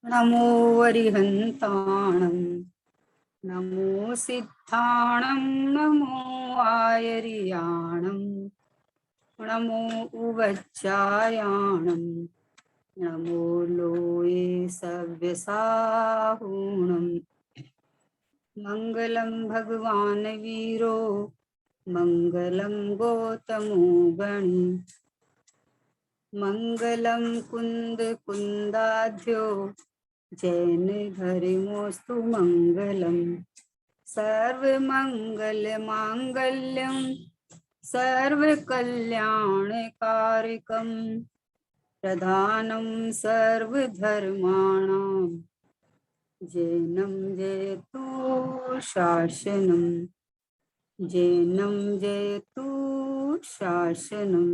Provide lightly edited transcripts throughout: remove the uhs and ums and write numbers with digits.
नमो वरिहन्ताणं नमो सिद्धाणं नमो आयर्याणं नमो उवज्जायाणं नमो लोये सव्यसाहूणं मङ्गलं भगवान् वीरो मङ्गलं गौतमो गणी मङ्गलं कुन्द कुन्दाध्यो जैन धर्मोऽस्तु मङ्गलम् सर्वमङ्गलमाङ्गल्यं सर्वकल्याणकारिकं प्रधानं सर्वधर्माणां जैनं जयतु शासनं जैनं जयतु शासनं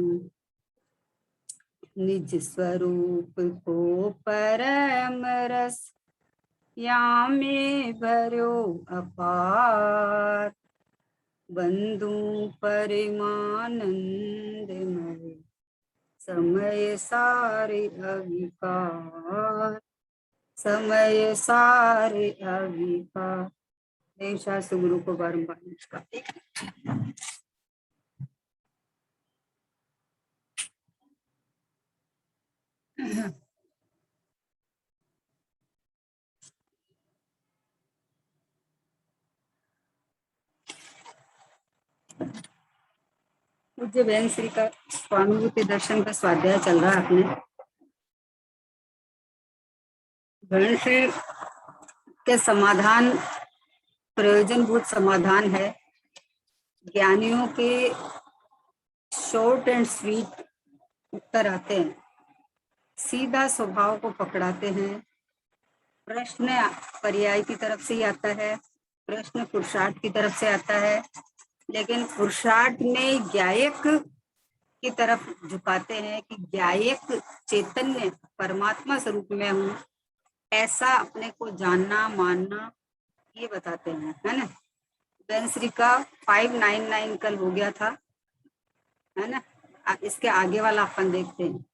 निज स्वरूप को परम रस यामे भर्यो अपार बंधु परिमानंदमय समय सारे अविकार समय सारे अविकार। देव शास्त्र गुरु को बारंबार नमस्कार। पूज्य बहन श्री का स्वानुभूति दर्शन का स्वाध्याय चल रहा है अपने। बहन श्री के समाधान प्रयोजनभूत समाधान है। ज्ञानियों के शॉर्ट एंड स्वीट उत्तर आते हैं, सीधा स्वभाव को पकड़ाते हैं। प्रश्न पर्याय की तरफ से ही आता है, प्रश्न पुरुषार्थ की तरफ से आता है, लेकिन पुरुषार्थ में ज्ञायक की तरफ झुकाते हैं कि ज्ञायक चैतन्य परमात्मा स्वरूप में हूँ, ऐसा अपने को जानना मानना, ये बताते हैं, है ना। बहन श्री का 599 कल हो गया था, है ना। इसके आगे वाला अपन देखते हैं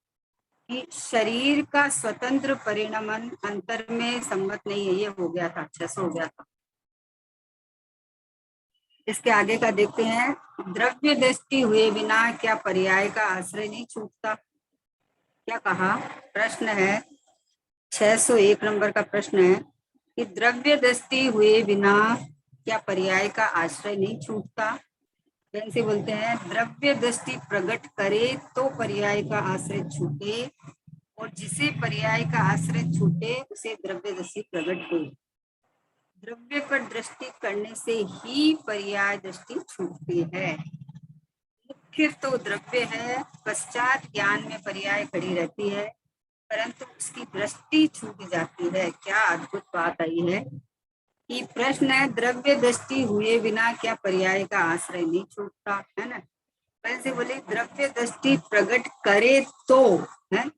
कि शरीर का स्वतंत्र परिणमन अंतर में सम्मत नहीं है, ये हो गया था, 600 हो गया था। इसके आगे का देखते हैं, द्रव्य दृष्टि हुए बिना क्या पर्याय का आश्रय नहीं छूटता। क्या कहा, प्रश्न है 601 नंबर का प्रश्न है कि द्रव्य दृष्टि हुए बिना क्या पर्याय का आश्रय नहीं छूटता। जैसे बोलते हैं, द्रव्य दृष्टि प्रकट करे तो पर्याय का आश्रय छूटे, और जिसे पर्याय का आश्रय छूटे उसे द्रव्य दृष्टि प्रकट हो। द्रव्य पर दृष्टि करने से ही पर्याय दृष्टि छूटती है। मुख्य तो द्रव्य है, पश्चात ज्ञान में पर्याय खड़ी रहती है, परंतु उसकी दृष्टि छूट जाती है। क्या अद्भुत बात आई है कि प्रश्न है, द्रव्य दृष्टि हुए बिना क्या पर्याय का आश्रय नहीं छूटता, है ना। वैसे बोले द्रव्य दृष्टि प्रकट करे तो, है,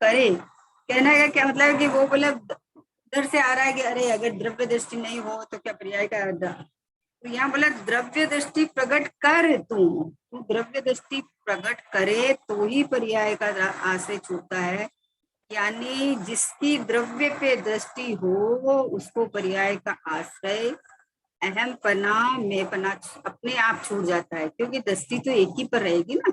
करे कहना का क्या मतलब है कि वो बोले उधर से आ रहा है कि अरे अगर द्रव्य दृष्टि नहीं हो तो क्या पर्याय का, तो यहाँ बोला द्रव्य दृष्टि प्रकट कर, तू द्रव्य दृष्टि प्रकट करे तो ही पर्याय का आश्रय छूटता है। यानी जिसकी द्रव्य पे दृष्टि हो उसको पर्याय का आश्रय, अहम पना मैं पना अपने आप छूट जाता है, क्योंकि दृष्टि तो एक ही पर रहेगी ना,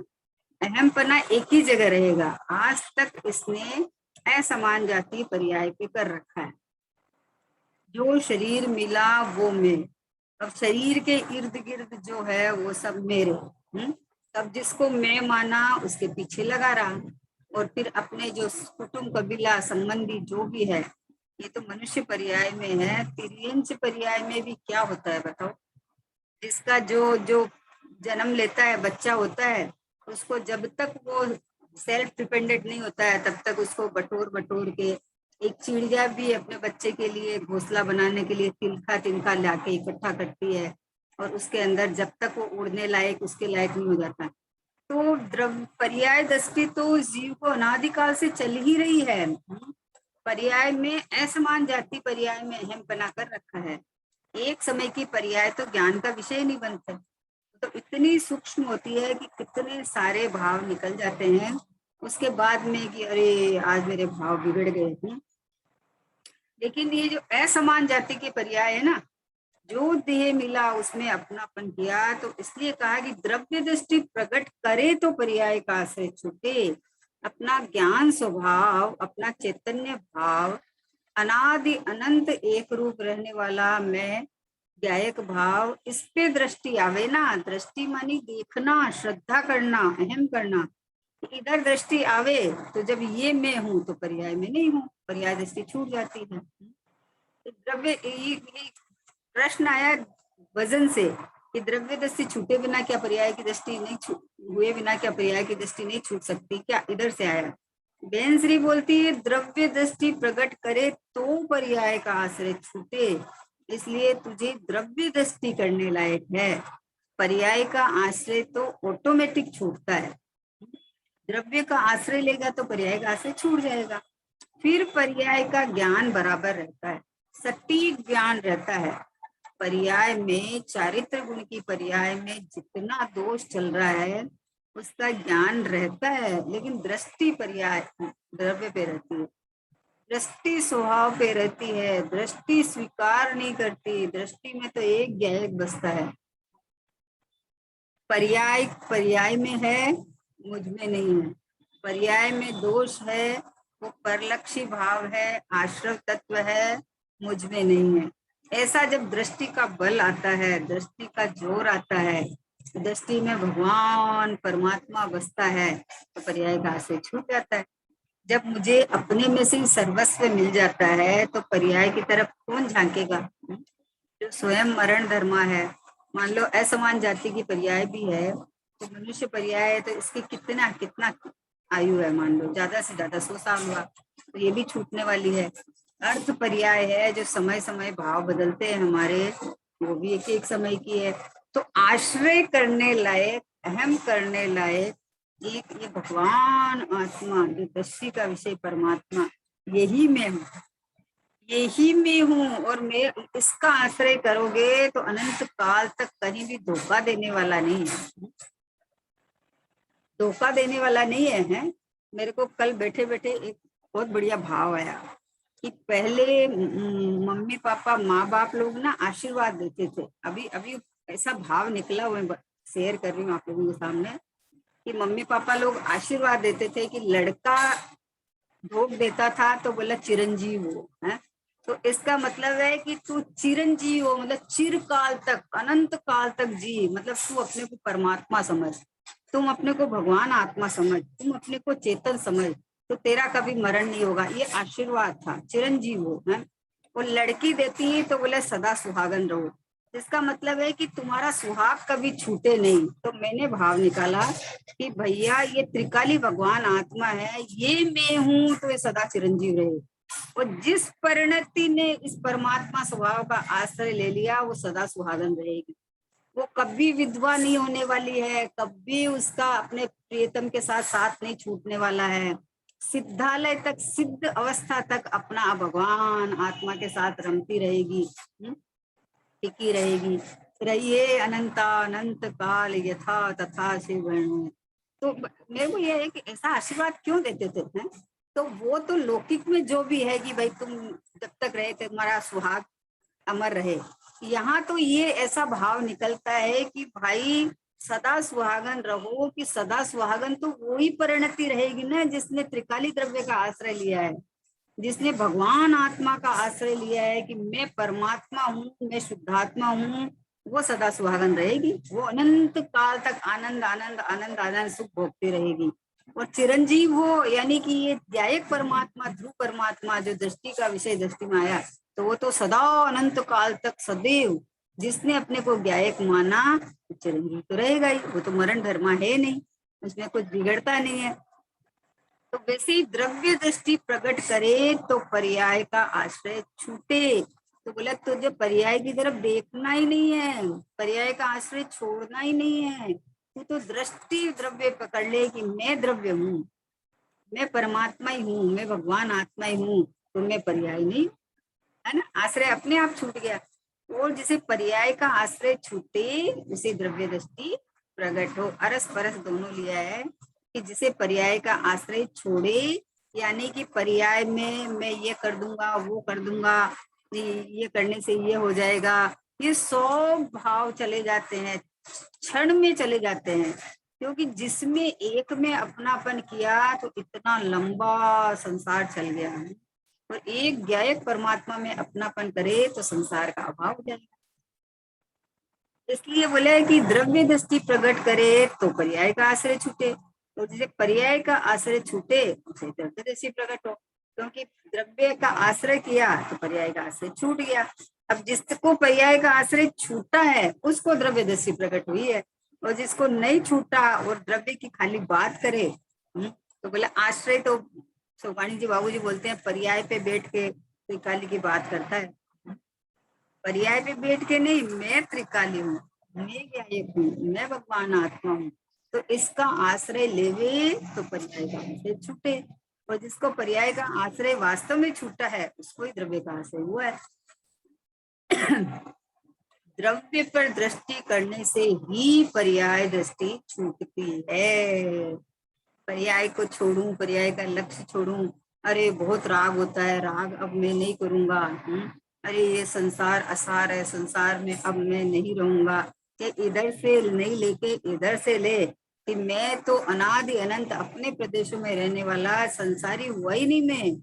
अहम पना एक ही जगह रहेगा। आज तक इसने असमान जाति पर्याय पे कर रखा है। जो शरीर मिला वो मैं, अब शरीर के इर्द गिर्द जो है वो सब मेरे, तब जिसको मैं माना उसके पीछे लगा रहा, और फिर अपने जो कुटुंब कबीला संबंधी जो भी है, ये तो मनुष्य पर्याय में है। तिर्यंच पर्याय में भी क्या होता है बताओ, जिसका जो जो जन्म लेता है, बच्चा होता है, उसको जब तक वो सेल्फ डिपेंडेंट नहीं होता है तब तक उसको बटोर बटोर के, एक चिड़िया भी अपने बच्चे के लिए घोंसला बनाने के लिए तिनका तिनका लाके इकट्ठा करती है, और उसके अंदर जब तक वो उड़ने लायक उसके लायक नहीं हो जाता। तो द्रव्य पर्याय दृष्टि तो जीव को अनादिकाल से चल ही रही है। पर्याय में असमान जाति पर्याय में अहम बना कर रखा है। एक समय की पर्याय तो ज्ञान का विषय नहीं बनता, तो इतनी सूक्ष्म होती है कि कितने सारे भाव निकल जाते हैं उसके बाद में कि अरे आज मेरे भाव बिगड़ गए थे। लेकिन ये जो असमान जाति के पर्याय है ना, जो देह मिला उसमें अपनापन किया, तो इसलिए कहा कि द्रव्य दृष्टि प्रकट करे तो पर्याय का आश्रय छूटे। अपना ज्ञान स्वभाव, अपना चैतन्य भाव, अनादि अनंत एक रूप रहने वाला मैं ज्ञायक भाव, इस पे दृष्टि आवे ना। दृष्टि मानी देखना, श्रद्धा करना, अहम करना। इधर दृष्टि आवे तो जब ये मैं हूं तो पर्याय में नहीं हूं, पर्याय दृष्टि छूट जाती है। द्रव्य ये प्रश्न आया वजन से कि द्रव्य दृष्टि छूटे बिना क्या पर्याय की दृष्टि नहीं छूट, हुए बिना क्या पर्याय की दृष्टि नहीं छूट सकती क्या, इधर से आया। बेंसरी बोलती है द्रव्य दृष्टि प्रकट करे तो पर्याय का आश्रय छूटे, इसलिए तुझे द्रव्य दृष्टि करने लायक है। पर्याय का आश्रय तो ऑटोमेटिक छूटता है। द्रव्य का आश्रय लेगा तो पर्याय का आश्रय छूट जाएगा। फिर पर्याय का ज्ञान बराबर रहता है, सटीक ज्ञान रहता है। पर्याय में, चारित्र गुण की पर्याय में जितना दोष चल रहा है उसका ज्ञान रहता है, लेकिन दृष्टि पर्याय द्रव्य पे रहती है, दृष्टि स्वभाव पे रहती है, दृष्टि स्वीकार नहीं करती। दृष्टि में तो एक ज्ञायक बसता है। पर्याय पर्याय में है, मुझ में नहीं है। पर्याय में दोष है, वो परलक्षी भाव है, आश्रव तत्व है, मुझ में नहीं है। ऐसा जब दृष्टि का बल आता है, दृष्टि का जोर आता है, दृष्टि में भगवान परमात्मा बसता है, तो पर्याय का आश्रय छूट जाता है। जब मुझे अपने में से सर्वस्व मिल जाता है तो पर्याय की तरफ कौन झांकेगा। जो स्वयं मरण धर्मा है, मान लो असमान जाति की पर्याय भी है तो मनुष्य पर्याय है, तो इसकी कितना कितना आयु है, मान लो ज्यादा से ज्यादा 100 साल हुआ, तो ये भी छूटने वाली है। अर्थ पर्याय है, जो समय समय भाव बदलते हैं हमारे, वो भी एक एक समय की है। तो आश्रय करने लायक, अहम करने लायक एक ये भगवान आत्मा, जो दृष्टि का विषय परमात्मा, यही मैं हूँ, यही मैं हूँ। और मैं इसका आश्रय करोगे तो अनंत काल तक कहीं भी धोखा देने वाला नहीं है, धोखा देने वाला नहीं है। मेरे को कल बैठे बैठे एक बहुत बढ़िया भाव आया कि पहले मम्मी पापा माँ बाप लोग ना आशीर्वाद देते थे। अभी अभी ऐसा भाव निकला, वो शेयर कर रही हूँ आप लोगों के सामने, कि मम्मी पापा लोग आशीर्वाद देते थे कि लड़का भोग देता था तो बोला चिरंजीव हो, है। तो इसका मतलब है कि तू चिरंजीव हो, मतलब चिरकाल तक, अनंत काल तक जी, मतलब तू अपने को परमात्मा समझ, तुम अपने को भगवान आत्मा समझ, तुम अपने को चेतन समझ, तो तेरा कभी मरण नहीं होगा। ये आशीर्वाद था, चिरंजीव हो, है। वो लड़की देती है तो बोले सदा सुहागन रहो, इसका मतलब है कि तुम्हारा सुहाग कभी छूटे नहीं। तो मैंने भाव निकाला कि भैया ये त्रिकाली भगवान आत्मा है, ये मैं हूं, तो ये सदा चिरंजीव रहे। और जिस परिणति ने इस परमात्मा स्वभाव का आश्रय ले लिया वो सदा सुहागन रहेगी। वो कभी विधवा नहीं होने वाली है, कभी उसका अपने प्रियतम के साथ साथ नहीं छूटने वाला है। सिद्धालय तक, सिद्ध अवस्था तक अपना भगवान आत्मा के साथ रमती रहेगी, टिकी रहेगी। रहिए अनंता अनंत काल यथा तथा शिव। तो मेरे को ये है कि ऐसा आशीर्वाद क्यों देते थे, हैं? तो वो तो लौकिक में जो भी है कि भाई तुम जब तक रहे तुम्हारा सुहाग अमर रहे। यहाँ तो ये ऐसा भाव निकलता है कि भाई सदा सुहागन रहो, कि सदा सुहागन तो वही परिणति रहेगी ना जिसने त्रिकाली द्रव्य का आश्रय लिया है, जिसने भगवान आत्मा का आश्रय लिया है कि मैं परमात्मा हूँ, मैं शुद्धात्मा हूँ, वो सदा सुहागन रहेगी। वो अनंत काल तक आनंद आनंद आनंद आनंद सुख भोगती रहेगी। और चिरंजीव हो यानी कि ये ध्यायक परमात्मा, ध्रुव परमात्मा, जो दृष्टि का विषय दृष्टि में आया, तो वो तो सदा अनंत काल तक सदैव, जिसने अपने को ज्ञायक माना चिरंजीव तो रहेगा ही। वो तो मरण धर्मा है नहीं, उसमें कुछ बिगड़ता नहीं है। तो वैसे ही द्रव्य दृष्टि प्रकट करे तो पर्याय का आश्रय छूटे। तो बोला तुझे पर्याय की तरफ देखना ही नहीं है, पर्याय का आश्रय छोड़ना ही नहीं है। तू तो दृष्टि द्रव्य पकड़ ले कि मैं द्रव्य हूँ, मैं परमात्मा ही हूँ, मैं भगवान आत्मा ही हूँ, तो मैं पर्याय नहीं, है ना। आश्रय अपने आप छूट गया। और जिसे पर्याय का आश्रय छूटे उसे द्रव्य दृष्टि प्रकट हो। अरस परस दोनों लिया है कि जिसे पर्याय का आश्रय छोड़े यानी कि पर्याय में मैं ये कर दूंगा, वो कर दूंगा, ये करने से ये हो जाएगा, ये सब भाव चले जाते हैं, क्षण में चले जाते हैं। क्योंकि जिसमें एक में अपनापन किया तो इतना लंबा संसार चल गया है, और एक ज्ञायक परमात्मा में अपनापन करे तो संसार का अभाव हो जाएगा। इसलिए बोले कि द्रव्य दृष्टि प्रकट करे तो पर्याय का आश्रय छूटे, तो जैसे पर्याय का आश्रय छूटे उसे द्रव्य दृष्टि प्रकट हो। क्योंकि द्रव्य का आश्रय किया तो पर्याय का आश्रय छूट गया। अब जिसको पर्याय का आश्रय छूटा है उसको द्रव्य दृष्टि प्रकट हुई है, और जिसको नहीं छूटा और द्रव्य की खाली बात करे, तो बोले आश्रय तो सोपाणी जी बाबू जी बोलते हैं पर्याय पे बैठ के त्रिकाली की बात करता है। पर्याय पे बैठ के नहीं, मैं त्रिकाली हूँ, मैं क्या एक हूँ, मैं भगवान आत्मा हूँ। तो इसका आश्रय लेवे तो पर्याय का आश्रय छूटे, और जिसको पर्याय का आश्रय वास्तव में छूटा है उसको ही द्रव्य का आश्रय हुआ है। द्रव्य पर दृष्टि करने से ही पर्याय दृष्टि छूटती है। पर्याय को छोड़ूं, पर्याय का लक्ष्य छोड़ूं, अरे बहुत राग होता है, राग अब मैं नहीं करूंगा, अरे ये संसार असार है, संसार में अब मैं नहीं रहूंगा, ये इधर से नहीं लेके इधर से ले कि मैं तो अनादि अनंत अपने प्रदेशों में रहने वाला संसारी हुआ ही नहीं।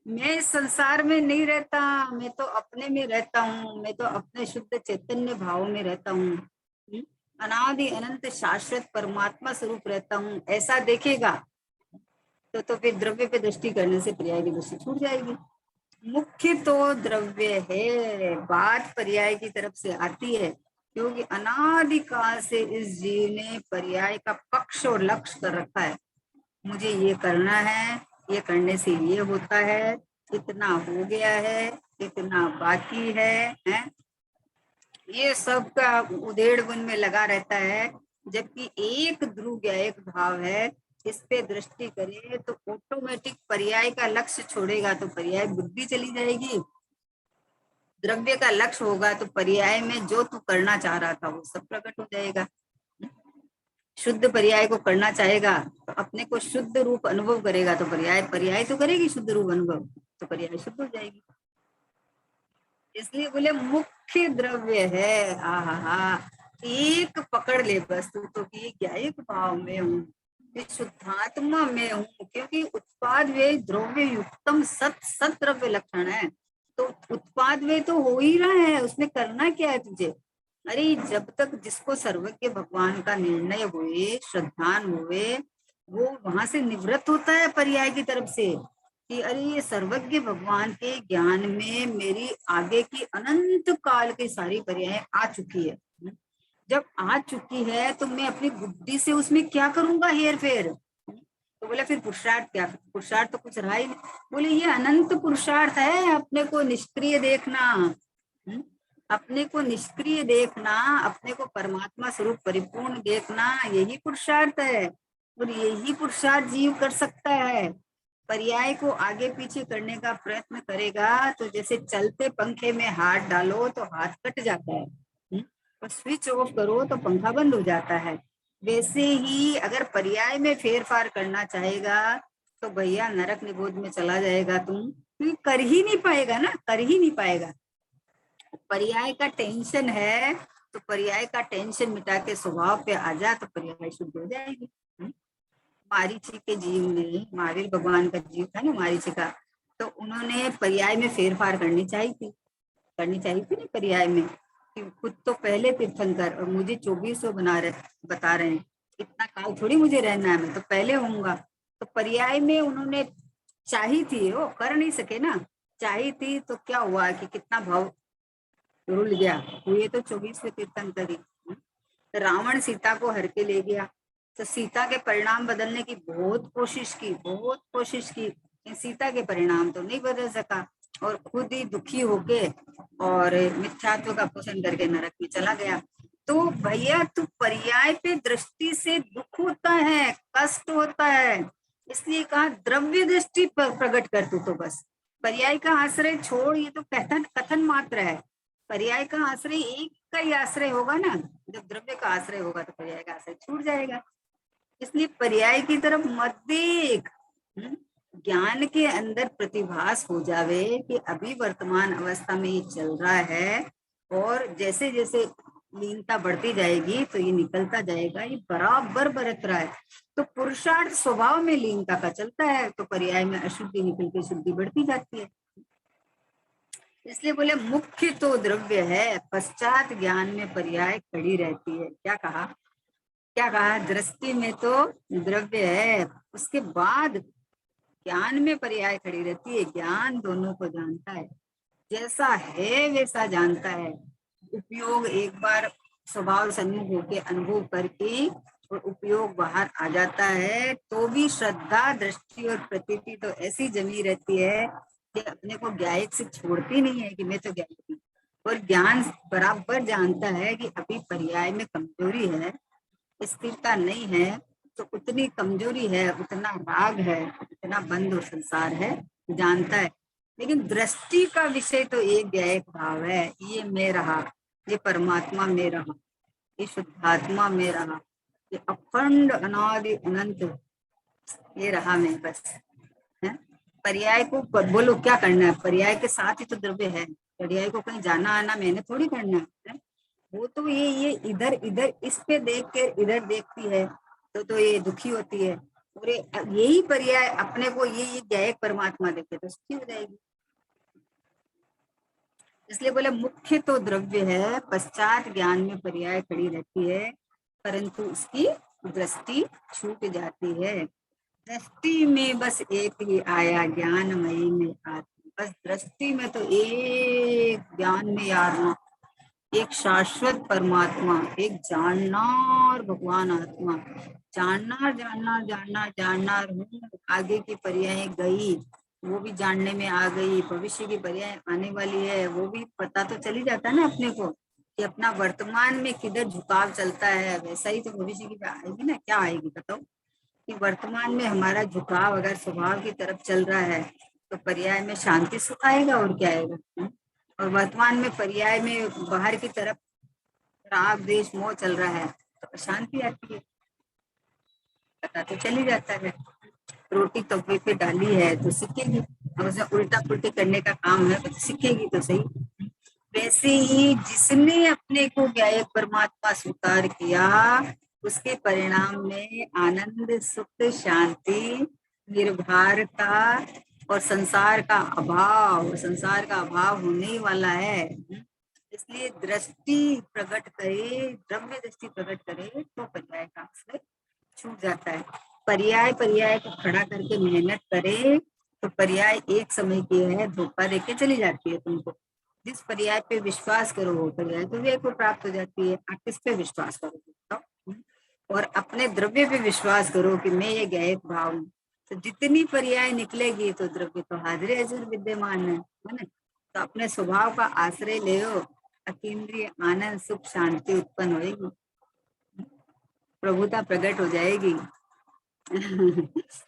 मैं इस संसार में नहीं रहता, मैं तो अपने में रहता हूँ, मैं तो अपने शुद्ध चैतन्य भाव में रहता हूँ, अनादि अनंत शाश्वत परमात्मा स्वरूप रहता हूँ, ऐसा देखेगा तो फिर द्रव्य पे दृष्टि करने से पर्याय की दृष्टि छूट जाएगी। मुख्य तो द्रव्य है, बात पर्याय की तरफ से आती है, क्योंकि अनादिकाल से इस जीव ने पर्याय का पक्ष और लक्ष्य कर रखा है। मुझे ये करना है, ये करने से ये होता है, इतना हो गया है, इतना बाकी है? ये सब का उधेड़ बुन में लगा रहता है। जबकि एक ध्रुव या एक भाव है, इस पे दृष्टि करे तो ऑटोमेटिक पर्याय का लक्ष्य छोड़ेगा तो पर्याय बुद्धि चली जाएगी, द्रव्य का लक्ष्य होगा तो पर्याय में जो तू करना चाह रहा था वो सब प्रकट हो जाएगा। शुद्ध पर्याय को करना चाहेगा तो अपने को शुद्ध रूप अनुभव करेगा तो पर्याय तो करेगी शुद्ध रूप अनुभव, तो पर्याय शुद्ध हो जाएगी। इसलिए बोले मुख्य द्रव्य है। हा, एक पकड़ ले बस तू तो कि ज्ञायक भाव में हूँ, शुद्धात्मा में हूँ, क्योंकि उत्पाद व्यय द्रव्य युक्तम सत सत द्रव्य लक्षण है। तो उत्पाद व्यय तो हो ही रहा है, उसमें करना क्या है तुझे? अरे जब तक जिसको सर्वज्ञ भगवान का निर्णय हुए, श्रद्धान हुए, वो वहां से निवृत्त होता है पर्याय की तरफ से कि अरे ये सर्वज्ञ भगवान के ज्ञान में मेरी आगे की अनंत काल की सारी पर्याय आ चुकी है। जब आ चुकी है तो मैं अपनी बुद्धि से उसमें क्या करूंगा, हेर फेर? तो बोले फिर पुरुषार्थ क्या? पुरुषार्थ तो कुछ रहा ही नहीं। बोले ये अनंत पुरुषार्थ है, अपने को निष्क्रिय देखना, अपने को निष्क्रिय देखना, अपने को परमात्मा स्वरूप परिपूर्ण देखना, यही पुरुषार्थ है। और यही पुरुषार्थ जीव कर सकता है। पर्याय को आगे पीछे करने का प्रयत्न करेगा तो जैसे चलते पंखे में हाथ डालो तो हाथ कट जाता है, और स्विच ऑफ करो तो पंखा बंद हो जाता है। वैसे ही अगर पर्याय में फेरफार करना चाहेगा तो भैया नरक निबोध में चला जाएगा तुम, क्योंकि कर ही नहीं पाएगा ना, कर ही नहीं पाएगा। पर्याय का टेंशन है तो पर्याय का टेंशन मिटा के स्वभाव पे आ जा तो पर्याय शुद्ध हो जाएगी। मारीची के जीव ने, महावीर भगवान का जीव था ना मारीची का, तो उन्होंने पर्याय में फेरफार करनी चाहिए थी पर्याय में, कि खुद तो पहले तीर्थंकर और मुझे 2400 बता रहे हैं, इतना काल थोड़ी मुझे रहना है, मैं तो पहले होऊंगा। तो पर्याय में उन्होंने चाही थी, वो कर नहीं सके ना, चाही थी तो क्या हुआ कि कितना भाव रुल गया, हुए तो 24वें तीर्थंकर ही। रावण सीता को हर के ले गया, तो सीता के परिणाम बदलने की बहुत कोशिश की, सीता के परिणाम तो नहीं बदल सका, और खुद ही दुखी होके और मिथ्यात्व का पोषण करके नरक में चला गया। तो भैया तू पर्याय पे दृष्टि से दुख होता है, कष्ट होता है, इसलिए कहा द्रव्य दृष्टि प्रकट कर तू, तो बस पर्याय का आश्रय छोड़, ये तो कथन मात्र है। पर्याय का आश्रय एक का ही आश्रय होगा ना, जब द्रव्य का आश्रय होगा तो पर्याय का आश्रय छूट जाएगा। इसलिए पर्याय की तरफ मत देख, ज्ञान के अंदर प्रतिभास हो जावे कि अभी वर्तमान अवस्था में ये चल रहा है, और जैसे जैसे लीनता बढ़ती जाएगी तो ये निकलता जाएगा, ये बराबर बरत रहा है। तो पुरुषार्थ स्वभाव में लीनता का चलता है, तो पर्याय में अशुद्धि निकल के शुद्धि बढ़ती जाती है। इसलिए बोले मुख्य तो द्रव्य है, पश्चात ज्ञान में पर्याय खड़ी रहती है। क्या कहा? क्या कहा? दृष्टि में तो द्रव्य है, उसके बाद ज्ञान में पर्याय खड़ी रहती है। ज्ञान दोनों को जानता है, जैसा है वैसा जानता है। उपयोग एक बार स्वभाव सन्मुख होके अनुभव करके और उपयोग बाहर आ जाता है, तो भी श्रद्धा, दृष्टि और प्रतीति तो ऐसी जमी रहती है कि अपने को ज्ञायक से छोड़ती नहीं है कि मैं तो ज्ञायक हूँ। और ज्ञान बराबर जानता है कि अभी पर्याय में कमजोरी है, स्थिरता नहीं है, तो उतनी कमजोरी है, उतना राग है, उतना बंध और संसार है, जानता है। लेकिन दृष्टि का विषय तो एक ज्ञायक भाव है, ये मैं रहा, ये परमात्मा में रहा, ये शुद्धात्मा में रहा, ये अखंड अनादि अनंत ये रहा मैं, बस है। पर्याय को बोलो क्या करना है? पर्याय के साथ ही तो द्रव्य है, पर्याय को कहीं जाना आना मैंने थोड़ी करना है। वो तो ये इधर इधर इस पे देख के इधर देखती है तो ये दुखी होती है। और यही पर्याय अपने को ये ज्ञायक परमात्मा देखे तो सुखी हो जाएगी। इसलिए बोले मुख्य तो द्रव्य है, पश्चात ज्ञान में पर्याय खड़ी रहती है, परंतु उसकी दृष्टि छूट जाती है। दृष्टि में बस एक ही आया, ज्ञानमयी में आत्मा। बस दृष्टि में तो एक ज्ञान में आत्मा, एक शाश्वत परमात्मा, एक जाननार भगवान आत्मा। जाननार जाननार जाननार जाननार हूँ, आगे की पर्याय गई वो भी जानने में आ गई, भविष्य की पर्याय आने वाली है वो भी पता तो चल ही जाता है ना अपने को, कि अपना वर्तमान में किधर झुकाव चलता है, वैसा ही तो भविष्य की आएगी ना। क्या आएगी बताओ? कि वर्तमान में हमारा झुकाव अगर स्वभाव की तरफ चल रहा है तो पर्याय में शांति सुख आएगा, और क्या आएगा। और वर्तमान में पर्याय में बाहर की तरफ राग द्वेष मोह चल रहा है तो अशांति आती है, पता तो चल ही जाता है। रोटी तवे पे डाली है तो सीखेगी, अब उसे उल्टा पुल्टी करने का काम है तो सीखेगी तो सही। वैसे ही जिसने अपने को ज्ञायक परमात्मा स्वीकार किया, उसके परिणाम में आनंद, सुख, शांति, निर्भरता और संसार का अभाव होने ही वाला है। इसलिए दृष्टि प्रकट करे, द्रव्य दृष्टि प्रकट करे तो पर्याय का आश्रय छूट जाता है। पर्याय को खड़ा करके मेहनत करे तो पर्याय एक समय की है, धोखा देके चली जाती है तुमको। जिस पर्याय पे विश्वास करो वो पर्याय तो वे को प्राप्त हो जाती है। आप किस पे विश्वास करोगे? और अपने द्रव्य पे विश्वास करो कि मैं ये ज्ञायक भाव हूँ, तो जितनी पर्याय निकलेगी तो द्रव्य तो हाजिर हाजिर विद्यमान है ना। तो अपने स्वभाव का आश्रय ले, अतीन्द्रिय आनंद, सुख, शांति उत्पन्न होगी, प्रभुता प्रकट हो जाएगी।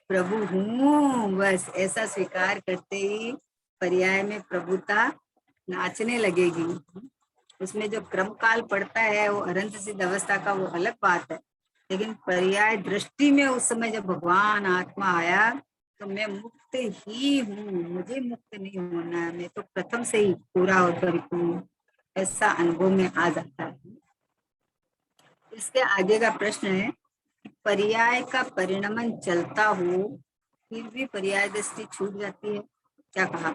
प्रभु हूँ, बस ऐसा स्वीकार करते ही पर्याय में प्रभुता नाचने लगेगी। उसमें जो क्रम काल पड़ता है वो अनंत सिद्ध अवस्था का, वो अलग बात है। लेकिन पर्याय दृष्टि में उस समय जब भगवान आत्मा आया तो मैं मुक्त ही हूँ, मुझे मुक्त नहीं होना है, मैं तो प्रथम से ही पूरा और परिपूर्ण, ऐसा अनुभव में आ जाता है। इसके आगे का प्रश्न है, पर्याय का परिणमन चलता हो फिर भी पर्याय दृष्टि छूट जाती है। क्या कहा?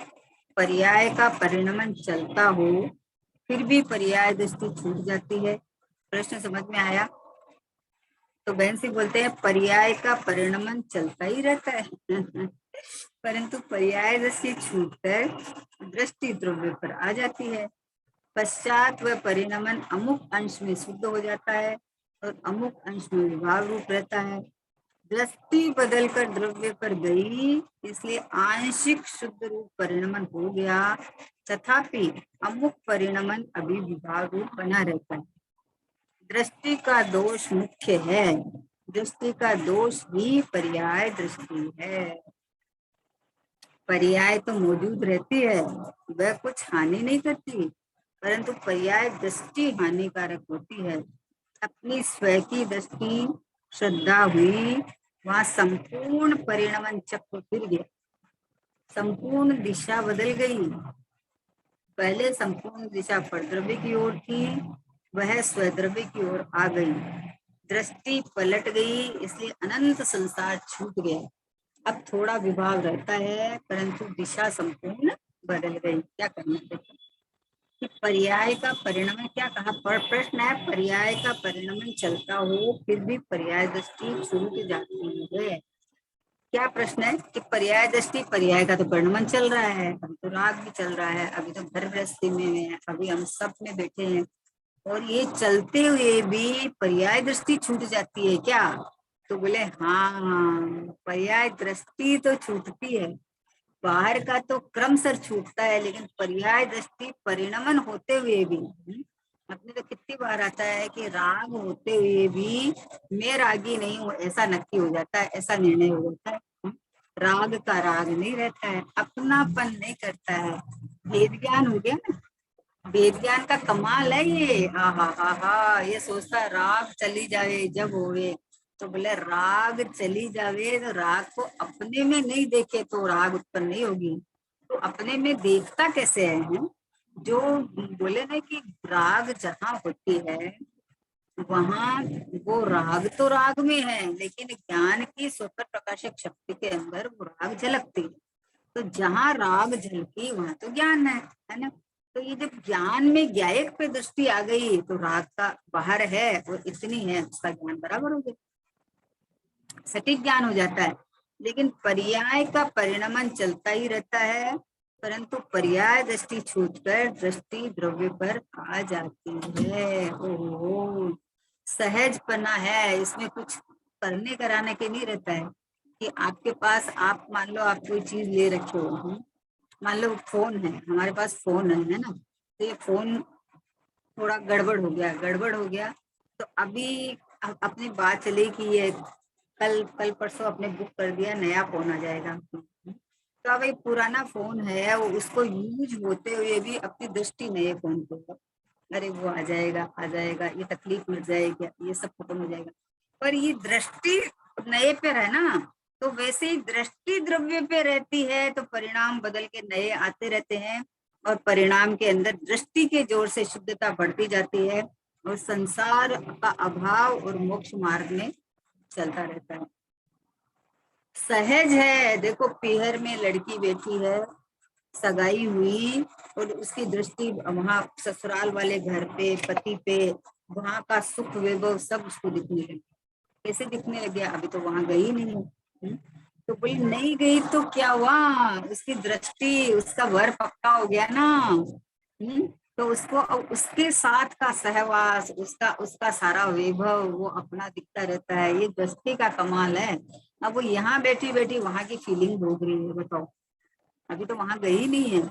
पर्याय का परिणमन चलता हो फिर भी पर्याय दृष्टि छूट जाती है। प्रश्न समझ में आया? तो बहन से बोलते हैं पर्याय का परिणमन चलता ही रहता है परंतु पर्याय दृष्टि छूटकर दृष्टि द्रव्य पर आ जाती है। पश्चात वह परिणमन अमुक अंश में शुद्ध हो जाता है और अमुक अंश में विभाग रूप रहता है। दृष्टि बदलकर द्रव्य पर गई, इसलिए आंशिक शुद्ध रूप परिणमन हो गया, तथापि अमुक परिणमन अभी विभाग रूप बना रहता है। दृष्टि का दोष मुख्य है, दृष्टि का दोष ही पर्याय दृष्टि है। पर्याय तो मौजूद रहती है, वह कुछ हानि नहीं करती, परंतु पर्याय दृष्टि हानिकारक होती है। अपनी स्व की दृष्टि श्रद्धा हुई, वहां संपूर्ण परिणमन चक्र फिर गया। संपूर्ण दिशा बदल गई। पहले संपूर्ण दिशा परद्रव्य की ओर थी, वह स्वद्रव्य की ओर आ गई। दृष्टि पलट गई, इसलिए अनंत संसार छूट गया। अब थोड़ा विभाव रहता है, परंतु दिशा संपूर्ण बदल गई। क्या करना चाहिए कि पर्याय का परिणमन, क्या कहा प्रश्न है, पर्याय का परिणमन चलता हो फिर भी पर्याय दृष्टि छूट जाती है। क्या प्रश्न है कि पर्याय दृष्टि, पर्याय का तो परिणमन चल रहा है, अभी तो राग भी चल रहा है, अभी तो घर गृहस्थी में है, अभी हम सब में बैठे हैं, और ये चलते हुए भी पर्याय दृष्टि छूट जाती है क्या? तो बोले हाँ, पर्याय दृष्टि तो छूटती है, बाहर का तो क्रमशः छूटता है, लेकिन पर्याय दृष्टि परिणमन होते हुए भी अपने तो कितनी बार आता है कि राग होते हुए भी मैं रागी नहीं हूँ, ऐसा नक्की हो जाता है, ऐसा निर्णय हो जाता है। राग का राग नहीं रहता है, अपनापन नहीं करता है, भेद ज्ञान हो गया ना। वेद ज्ञान का कमाल है ये। हा हा हा हा, ये सोचता राग चली जावे जब होवे, तो बोले राग चली जावे तो राग को अपने में नहीं देखे तो राग उत्पन्न नहीं होगी। तो अपने में देखता कैसे है? जो बोले ना कि राग जहाँ होती है वहां वो राग तो राग में है, लेकिन ज्ञान की स्वतः प्रकाशक शक्ति के अंदर वो राग झलकती है। तो जहाँ राग झलकी वहां तो ज्ञान है ना। तो ये जब ज्ञान में ज्ञायक पे दृष्टि आ गई तो राग का बाहर है और इतनी है, उसका ज्ञान बराबर हो गया, सटीक ज्ञान हो जाता है। लेकिन पर्याय का परिणमन चलता ही रहता है, परंतु पर्याय दृष्टि छूटकर दृष्टि द्रव्य पर आ जाती है। ओहो, सहजपना है इसमें, कुछ करने कराने के नहीं रहता है कि आपके पास, आप मान लो आप कोई चीज ले रखे हो, मान लो फोन है, हमारे पास फोन है ना, तो ये फोन थोड़ा गड़बड़ हो गया, तो अभी अपनी बात चली कि ये कल कल परसों आपने बुक कर दिया, नया फोन आ जाएगा। तो अब एक पुराना फोन है, वो उसको यूज होते हुए भी अपनी दृष्टि नए फोन पे, अरे वो आ जाएगा आ जाएगा, ये तकलीफ मिट जाएगी, ये सब खत्म हो जाएगा। पर ये दृष्टि नए पे है ना, तो वैसे ही दृष्टि द्रव्य पे रहती है तो परिणाम बदल के नए आते रहते हैं, और परिणाम के अंदर दृष्टि के जोर से शुद्धता बढ़ती जाती है, और संसार का अभाव और मोक्ष मार्ग में चलता रहता है। सहज है, देखो पीहर में लड़की बैठी है, सगाई हुई, और उसकी दृष्टि वहां ससुराल वाले घर पे, पति पे, वहां का सुख वैभव सब उसको दिखने लगे। कैसे दिखने लगे? अभी तो वहां गई नहीं है। तो कोई नहीं गई तो क्या हुआ, उसकी दृष्टि, उसका वर पक्का हो गया ना। तो उसको उसके साथ का सहवास, उसका उसका सारा वैभव वो अपना दिखता रहता है। ये दृष्टि का कमाल है। अब वो यहाँ बैठी बैठी वहां की फीलिंग भोग रही है, बताओ, अभी तो वहां गई नहीं है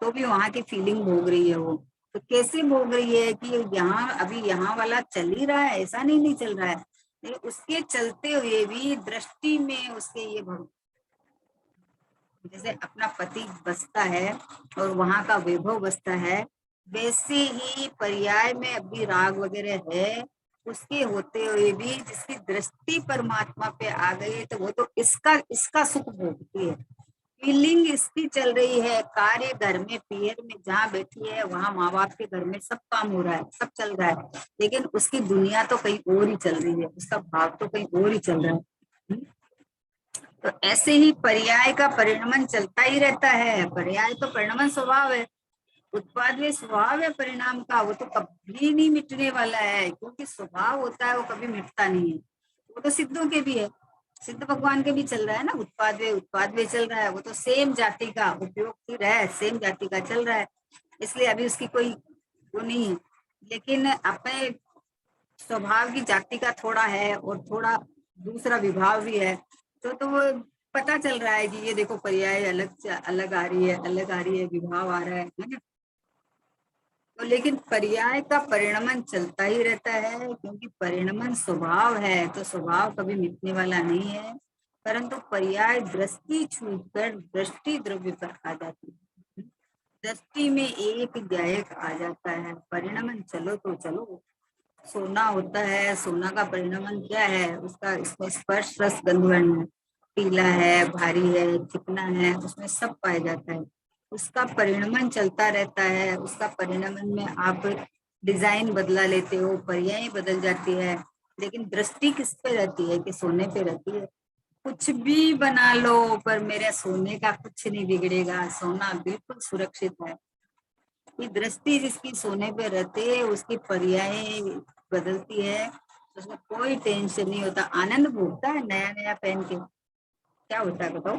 तो भी वहां की फीलिंग भोग रही है वो। तो कैसे भोग रही है कि यहाँ अभी यहाँ वाला चल ही रहा है, ऐसा नहीं चल रहा है, लेकिन उसके चलते हुए भी दृष्टि में उसके ये भोग, जैसे अपना पति बसता है और वहां का वैभव बसता है, वैसे ही पर्याय में अभी राग वगैरह है, उसके होते हुए भी जिसकी दृष्टि परमात्मा पे आ गई है तो वो तो इसका इसका सुख भोगती है। फीलिंग इसकी चल रही है, कार्य घर में पीयर में जहाँ बैठी है वहां माँ बाप के घर में सब काम हो रहा है, सब चल रहा है, लेकिन उसकी दुनिया तो कहीं और ही चल रही है, उसका भाव तो कहीं और ही चल रहा है। तो ऐसे ही पर्याय का परिणमन चलता ही रहता है। पर्याय तो परिणमन स्वभाव है, उत्पाद में स्वभाव है परिणाम का, वो तो कभी नहीं मिटने वाला है, क्योंकि स्वभाव होता है वो कभी मिटता नहीं है। वो तो सिद्धों के भी है, सिद्ध भगवान के भी चल रहा है ना, उत्पाद में चल रहा है, वो तो सेम जाति का उपयोग फिर है, सेम जाति का चल रहा है, इसलिए अभी उसकी कोई वो नहीं है। लेकिन अपने स्वभाव की जाति का थोड़ा है और थोड़ा दूसरा विभाव भी है, तो वो पता चल रहा है कि ये देखो पर्याय अलग से अलग आ रही है, अलग आ रही है, विभाव आ रहा है ना। तो लेकिन पर्याय का परिणमन चलता ही रहता है, क्योंकि परिणमन स्वभाव है, तो स्वभाव कभी मिटने वाला नहीं है, परंतु पर्याय दृष्टि छूटकर दृष्टि द्रव्य पर आ जाती है। दृष्टि में एक ज्ञायक आ जाता है, परिणमन चलो तो चलो। सोना होता है, सोना का परिणमन क्या है, उसका इसमें स्पर्श रस गंध वर्ण है, पीला है, भारी है, चिकना है, उसमें सब पाया जाता है। उसका परिणमन चलता रहता है। उसका परिणमन में आप डिजाइन बदला लेते हो, पर्याय बदल जाती है, लेकिन दृष्टि किस पे रहती है? कि सोने पे रहती है। कुछ भी बना लो पर मेरे सोने का कुछ नहीं बिगड़ेगा, सोना बिल्कुल सुरक्षित है। ये दृष्टि जिसकी सोने पे रहती है, उसकी पर्याय बदलती है, उसमें कोई टेंशन नहीं होता, आनंद भोगता है नया नया पहन के। क्या होता है बताओ?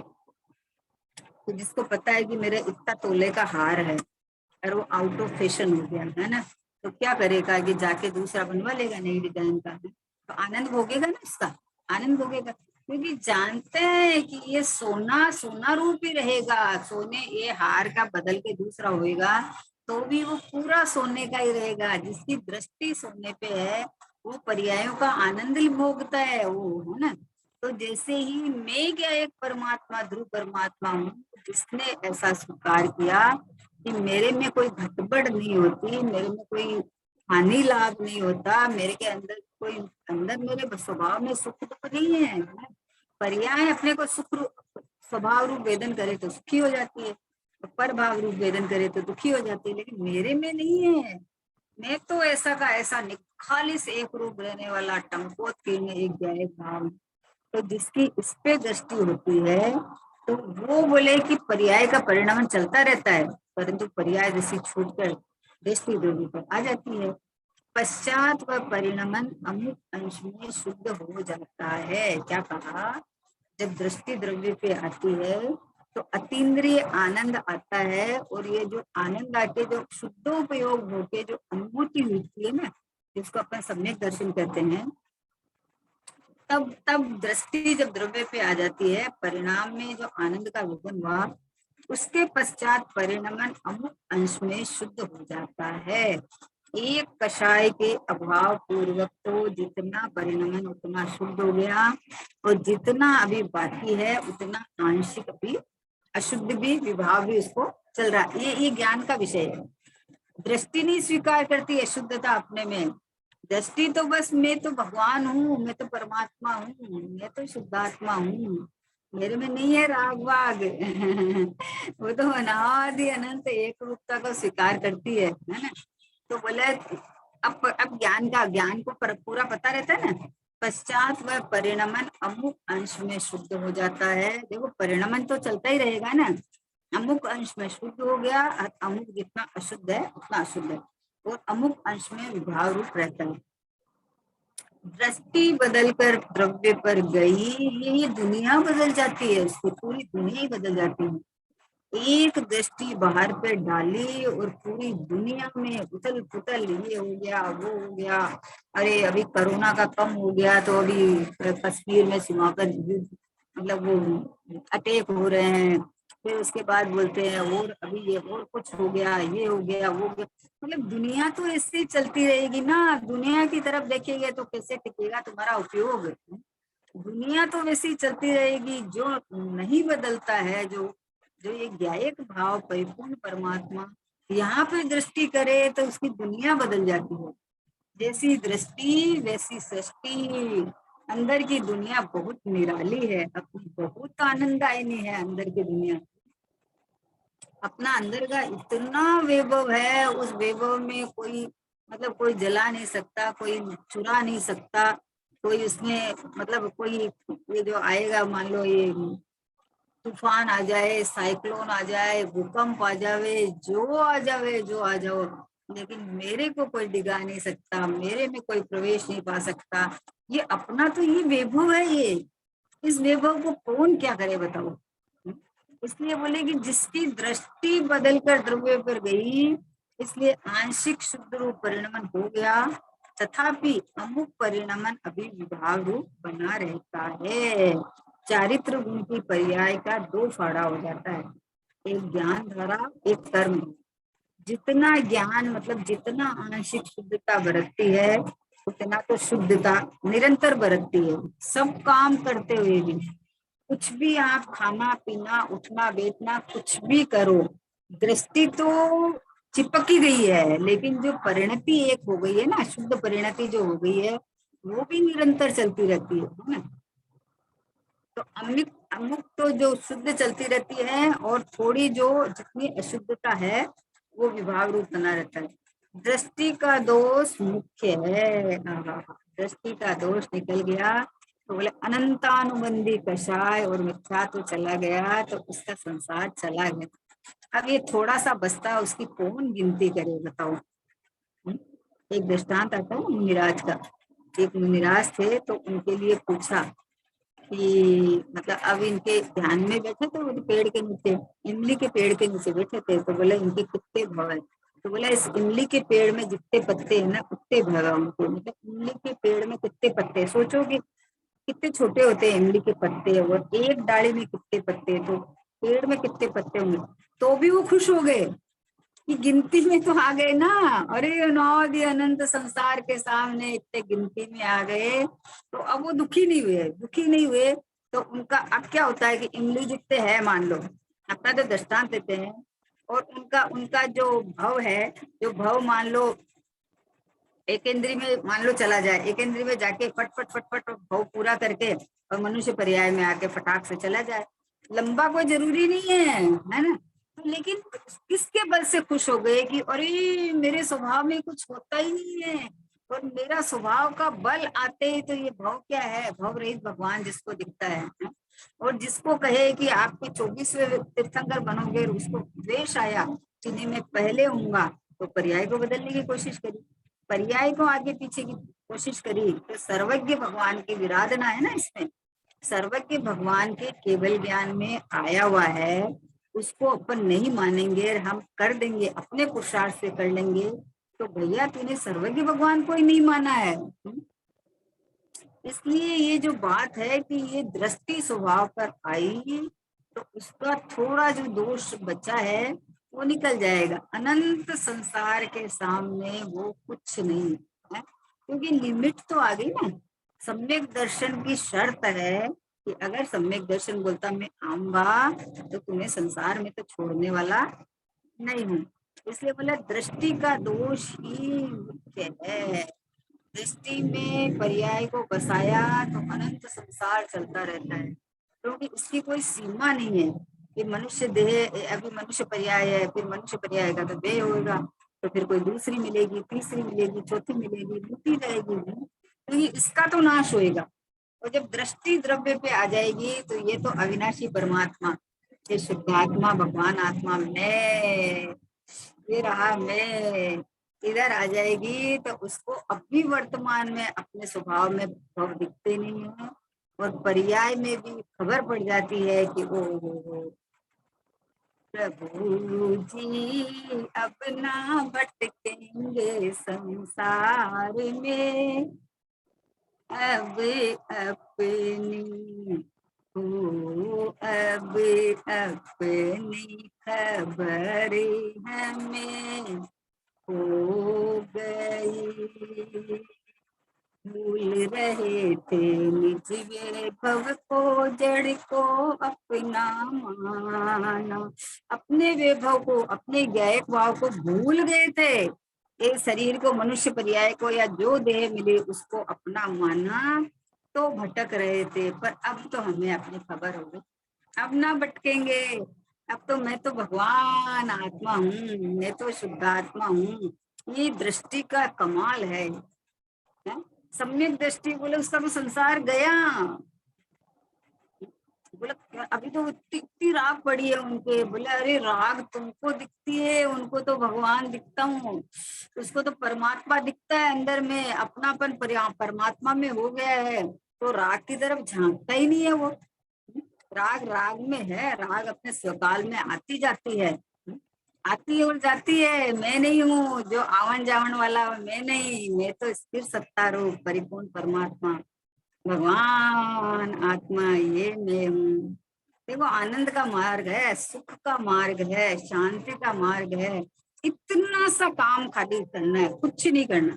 तो जिसको पता है कि मेरे इतना तोले का हार है और वो आउट ऑफ फैशन हो गया है ना, तो क्या करेगा कि जाके दूसरा बनवा लेगा नई डिजाइन का। तो आनंद भोगेगा ना इसका, आनंद भोगेगा, क्योंकि जानते हैं कि ये सोना सोना रूप ही रहेगा। सोने ये हार का बदल के दूसरा होएगा तो भी वो पूरा सोने का ही रहेगा। जिसकी दृष्टि सोने पे है वो पर्यायों का आनंद ही भोगता है वो, है ना। तो जैसे ही मैं क्या एक परमात्मा, ध्रुव परमात्मा हूँ, जिसने ऐसा स्वीकार किया कि मेरे में कोई घटबड़ नहीं होती, मेरे में कोई हानि लाभ नहीं होता, मेरे के अंदर कोई, अंदर मेरे स्वभाव में सुख दुख नहीं है। पर्याय अपने को सुख स्वभाव रूप वेदन करे तो सुखी हो जाती है, पर भाव रूप वेदन करे तो दुखी हो जाती है, लेकिन मेरे में नहीं है। मैं तो ऐसा का ऐसा निखालिस एक रूप रहने वाला टंकोत कीर्ण एक ज्ञायक भाव। तो जिसकी इस पे दृष्टि होती है तो वो बोले कि पर्याय का परिणाम चलता रहता है, परंतु पर्याय दृष्टि छूटकर दृष्टि द्रव्य पर आ जाती है। पश्चात वह परिणमन अमुक अंश में शुद्ध हो जाता है। क्या कहा? जब दृष्टि द्रव्य पे आती है तो अतीन्द्रिय आनंद आता है, और ये जो आनंद आके जो शुद्धोपयोग होके जो अनुभूति होती है ना, जिसको अपन सम्यक दर्शन कहते हैं, तब तब दृष्टि जब द्रव्य पे आ जाती है, परिणाम में जो आनंद का विघन हुआ, उसके पश्चात परिणमन अमुक अंश में शुद्ध हो जाता है। एक कषाय के अभाव पूर्वक तो जितना परिणमन उतना शुद्ध हो गया, और जितना अभी बाकी है उतना आंशिक भी अशुद्ध भी विभाव भी उसको चल रहा है। ये ज्ञान का विषय है। दृष्टि नहीं स्वीकार करती है शुद्धता अपने में। दृष्टि तो बस मैं तो भगवान हूँ, मैं तो परमात्मा हूँ, मैं तो शुद्धात्मा हूँ, मेरे में नहीं है राग वाग। वो तो अनादि अनंत एक रूपता को स्वीकार करती है ना। तो बोले अब ज्ञान को पूरा पता रहता है ना। पश्चात वह परिणमन अमुक अंश में शुद्ध हो जाता है। देखो परिणमन तो चलता ही रहेगा ना। अमुक अंश में शुद्ध हो गया, अमुक जितना अशुद्ध है उतना अशुद्ध है, और अमुक अंश में विभाव रूप रहता है। दृष्टि बदलकर द्रव्य पर गई, ये दुनिया बदल जाती है, उसकी पूरी दुनिया ही बदल जाती है। एक दृष्टि बाहर पे डाली और पूरी दुनिया में उथल पुथल, ये हो गया वो हो गया। अरे अभी कोरोना का कम हो गया तो अभी कश्मीर में सीमा पर मतलब वो अटैक हो रहे हैं, फिर उसके बाद बोलते हैं और अभी ये और कुछ हो गया, ये हो गया वो हो गया। मतलब दुनिया तो ऐसे ही चलती रहेगी ना। दुनिया की तरफ देखेंगे तो कैसे टिकेगा तुम्हारा उपयोग? दुनिया तो वैसे ही चलती रहेगी। जो नहीं बदलता है, जो जो ये ज्ञायक भाव परिपूर्ण परमात्मा यहाँ पे दृष्टि करे तो उसकी दुनिया बदल जाती है। जैसी दृष्टि वैसी सृष्टि। अंदर की दुनिया बहुत निराली है, अपनी बहुत आनंदायनी है अंदर की दुनिया। अपना अंदर का इतना वैभव है, उस वैभव में कोई मतलब कोई जला नहीं सकता, कोई चुरा नहीं सकता, कोई उसमें मतलब कोई ये जो आएगा, मान लो ये तूफान आ जाए, साइक्लोन आ जाए, भूकंप आ जावे, जो आ जाओ, लेकिन मेरे को कोई डिगा नहीं सकता, मेरे में कोई प्रवेश नहीं पा सकता। ये अपना तो ये वैभव है। ये इस वैभव को कौन क्या करे बताओ? इसलिए बोले कि जिसकी दृष्टि बदलकर द्रव्य पर गई, इसलिए आंशिक शुद्ध रूप परिणमन हो गया, तथापि अमुक परिणमन अभी विभाग रूप बना रहता है। चारित्र गुण की पर्याय का दो फाड़ा हो जाता है, एक ज्ञान धारा, एक कर्म। जितना ज्ञान मतलब जितना आंशिक शुद्धता बरतती है, उतना तो शुद्धता निरंतर बरतती है। सब काम करते हुए भी, कुछ भी आप खाना पीना उठना बैठना कुछ भी करो, दृष्टि तो चिपक ही गई है, लेकिन जो परिणति एक हो गई है ना, शुद्ध परिणति जो हो गई है, वो भी निरंतर चलती रहती है ना। तो अमुक अमुक तो जो शुद्ध चलती रहती है, और थोड़ी जो जितनी अशुद्धता है वो विभाग रूप बना रहता है। दृष्टि का दोष मुख्य है। दृष्टि का दोष निकल गया तो बोले अनंतानुबंधी कषाय और मिथ्या तो चला गया, तो उसका संसार चला गया। अब ये थोड़ा सा बचता है, उसकी कौन गिनती करे बताओ। एक दृष्टांत आता है मुनिराज का। एक मुनिराज थे तो उनके लिए पूछा कि मतलब अब इनके ध्यान में बैठे थे, वो पेड़ के नीचे, इमली के पेड़ के नीचे बैठे थे, तो बोले इनके कितने भव है। तो बोला इस इमली के पेड़ में जितने पत्ते हैं ना उतने भव है उनके। मतलब इमली के पेड़ में कितने पत्ते, सोचो कि कितने छोटे होते हैं इमली के पत्ते, और एक डाली में कितने पत्ते, तो पेड़ में कितने पत्ते होंगे। तो भी वो खुश हो गए कि गिनती में तो आ गए ना। अरे नौदि अनंत संसार के सामने इतने गिनती में आ गए, तो अब वो दुखी नहीं हुए, दुखी नहीं हुए। तो उनका अब क्या होता है कि इमली जितने है मान लो, अपना तो दृष्टांत देते हैं, और उनका उनका जो भव है, जो भव मान लो एक इंद्री में मान लो चला जाए, एक इंद्री में जाके फट फट फट फट भव पूरा करके और मनुष्य पर्याय में आके फटाक से चला जाए। लंबा कोई जरूरी नहीं है ना। तो लेकिन किसके बल से खुश हो गए कि अरे मेरे स्वभाव में कुछ होता ही नहीं है, और मेरा स्वभाव का बल आते ही तो ये भव क्या है, भव रहित भगवान जिसको दिखता है। और जिसको कहे कि आपके 24वें तीर्थंकर बनोगे, उसको द्वेष आया जिन्हें मैं पहले हूँगा, तो पर्याय को बदलने की कोशिश करी, पर्याय को आगे पीछे की कोशिश करी। तो सर्वज्ञ भगवान की विराधना है ना इसमें। सर्वज्ञ भगवान के केवल ज्ञान में आया हुआ है, उसको अपन नहीं मानेंगे और हम कर देंगे अपने पुरुषार्थ से कर लेंगे, तो भैया तूने सर्वज्ञ भगवान को ही नहीं माना है। इसलिए ये जो बात है कि ये दृष्टि स्वभाव पर आई, तो उसका थोड़ा जो दोष बचा है वो निकल जाएगा। अनंत संसार के सामने वो कुछ नहीं है, क्योंकि लिमिट तो आ गई ना। सम्यक दर्शन की शर्त है कि अगर सम्यक दर्शन बोलता मैं आऊंगा तो तुम्हें संसार में तो छोड़ने वाला नहीं हूँ। इसलिए बोला दृष्टि का दोष ही मुख्य है। दृष्टि में पर्याय को बसाया तो अनंत संसार चलता रहता है, क्योंकि उसकी कोई सीमा नहीं है कि मनुष्य देह, अभी मनुष्य पर्याय है, फिर मनुष्य पर्याय का तो देह होगा, तो फिर कोई दूसरी मिलेगी, तीसरी मिलेगी, चौथी मिलेगी, मिलती रहेगी, क्योंकि इसका तो नाश होएगा। और जब दृष्टि द्रव्य पे आ जाएगी तो ये तो अविनाशी परमात्मा, ये शुद्धात्मा भगवान आत्मा मैं, ये रहा मैं, इधर आ जाएगी, तो उसको अभी वर्तमान में अपने स्वभाव में भाव दिखते नहीं है, और पर्याय में भी खबर पड़ जाती है कि ओ प्रभु जी अब ना भटकेंगे संसार में, अब अपनी अब अपनी खबर हमें हो गई। भूल रहे थे निज वैभव को, जड़ को अपना माना। अपने वैभव को, अपने गायक भाव को भूल गए थे। ये शरीर को, मनुष्य पर्याय को, या जो देह मिले उसको अपना माना, तो भटक रहे थे। पर अब तो हमें अपनी खबर हो गई, अब ना भटकेंगे। अब तो मैं तो भगवान आत्मा हूँ, मैं तो शुद्ध आत्मा हूँ। ये दृष्टि का कमाल है। सम्यक दृष्टि बोले उसका तो संसार गया। बोले अभी तो इतनी राग पड़ी है उनके, बोले अरे राग तुमको दिखती है, उनको तो भगवान दिखता हूँ, उसको तो परमात्मा दिखता है अंदर में, अपनापन परमात्मा में हो गया है, तो राग की तरफ झांकता ही नहीं है वो। राग राग में है, राग अपने स्वकाल में आती जाती है, आती और जाती है। मैं नहीं हूँ जो आवन जावन वाला, मैं नहीं, मैं तो स्थिर सत्ता रूप परिपूर्ण परमात्मा भगवान आत्मा, ये मैं हूँ। देखो आनंद का मार्ग है, सुख का मार्ग है, शांति का मार्ग है। इतना सा काम खाली करना है, कुछ नहीं करना,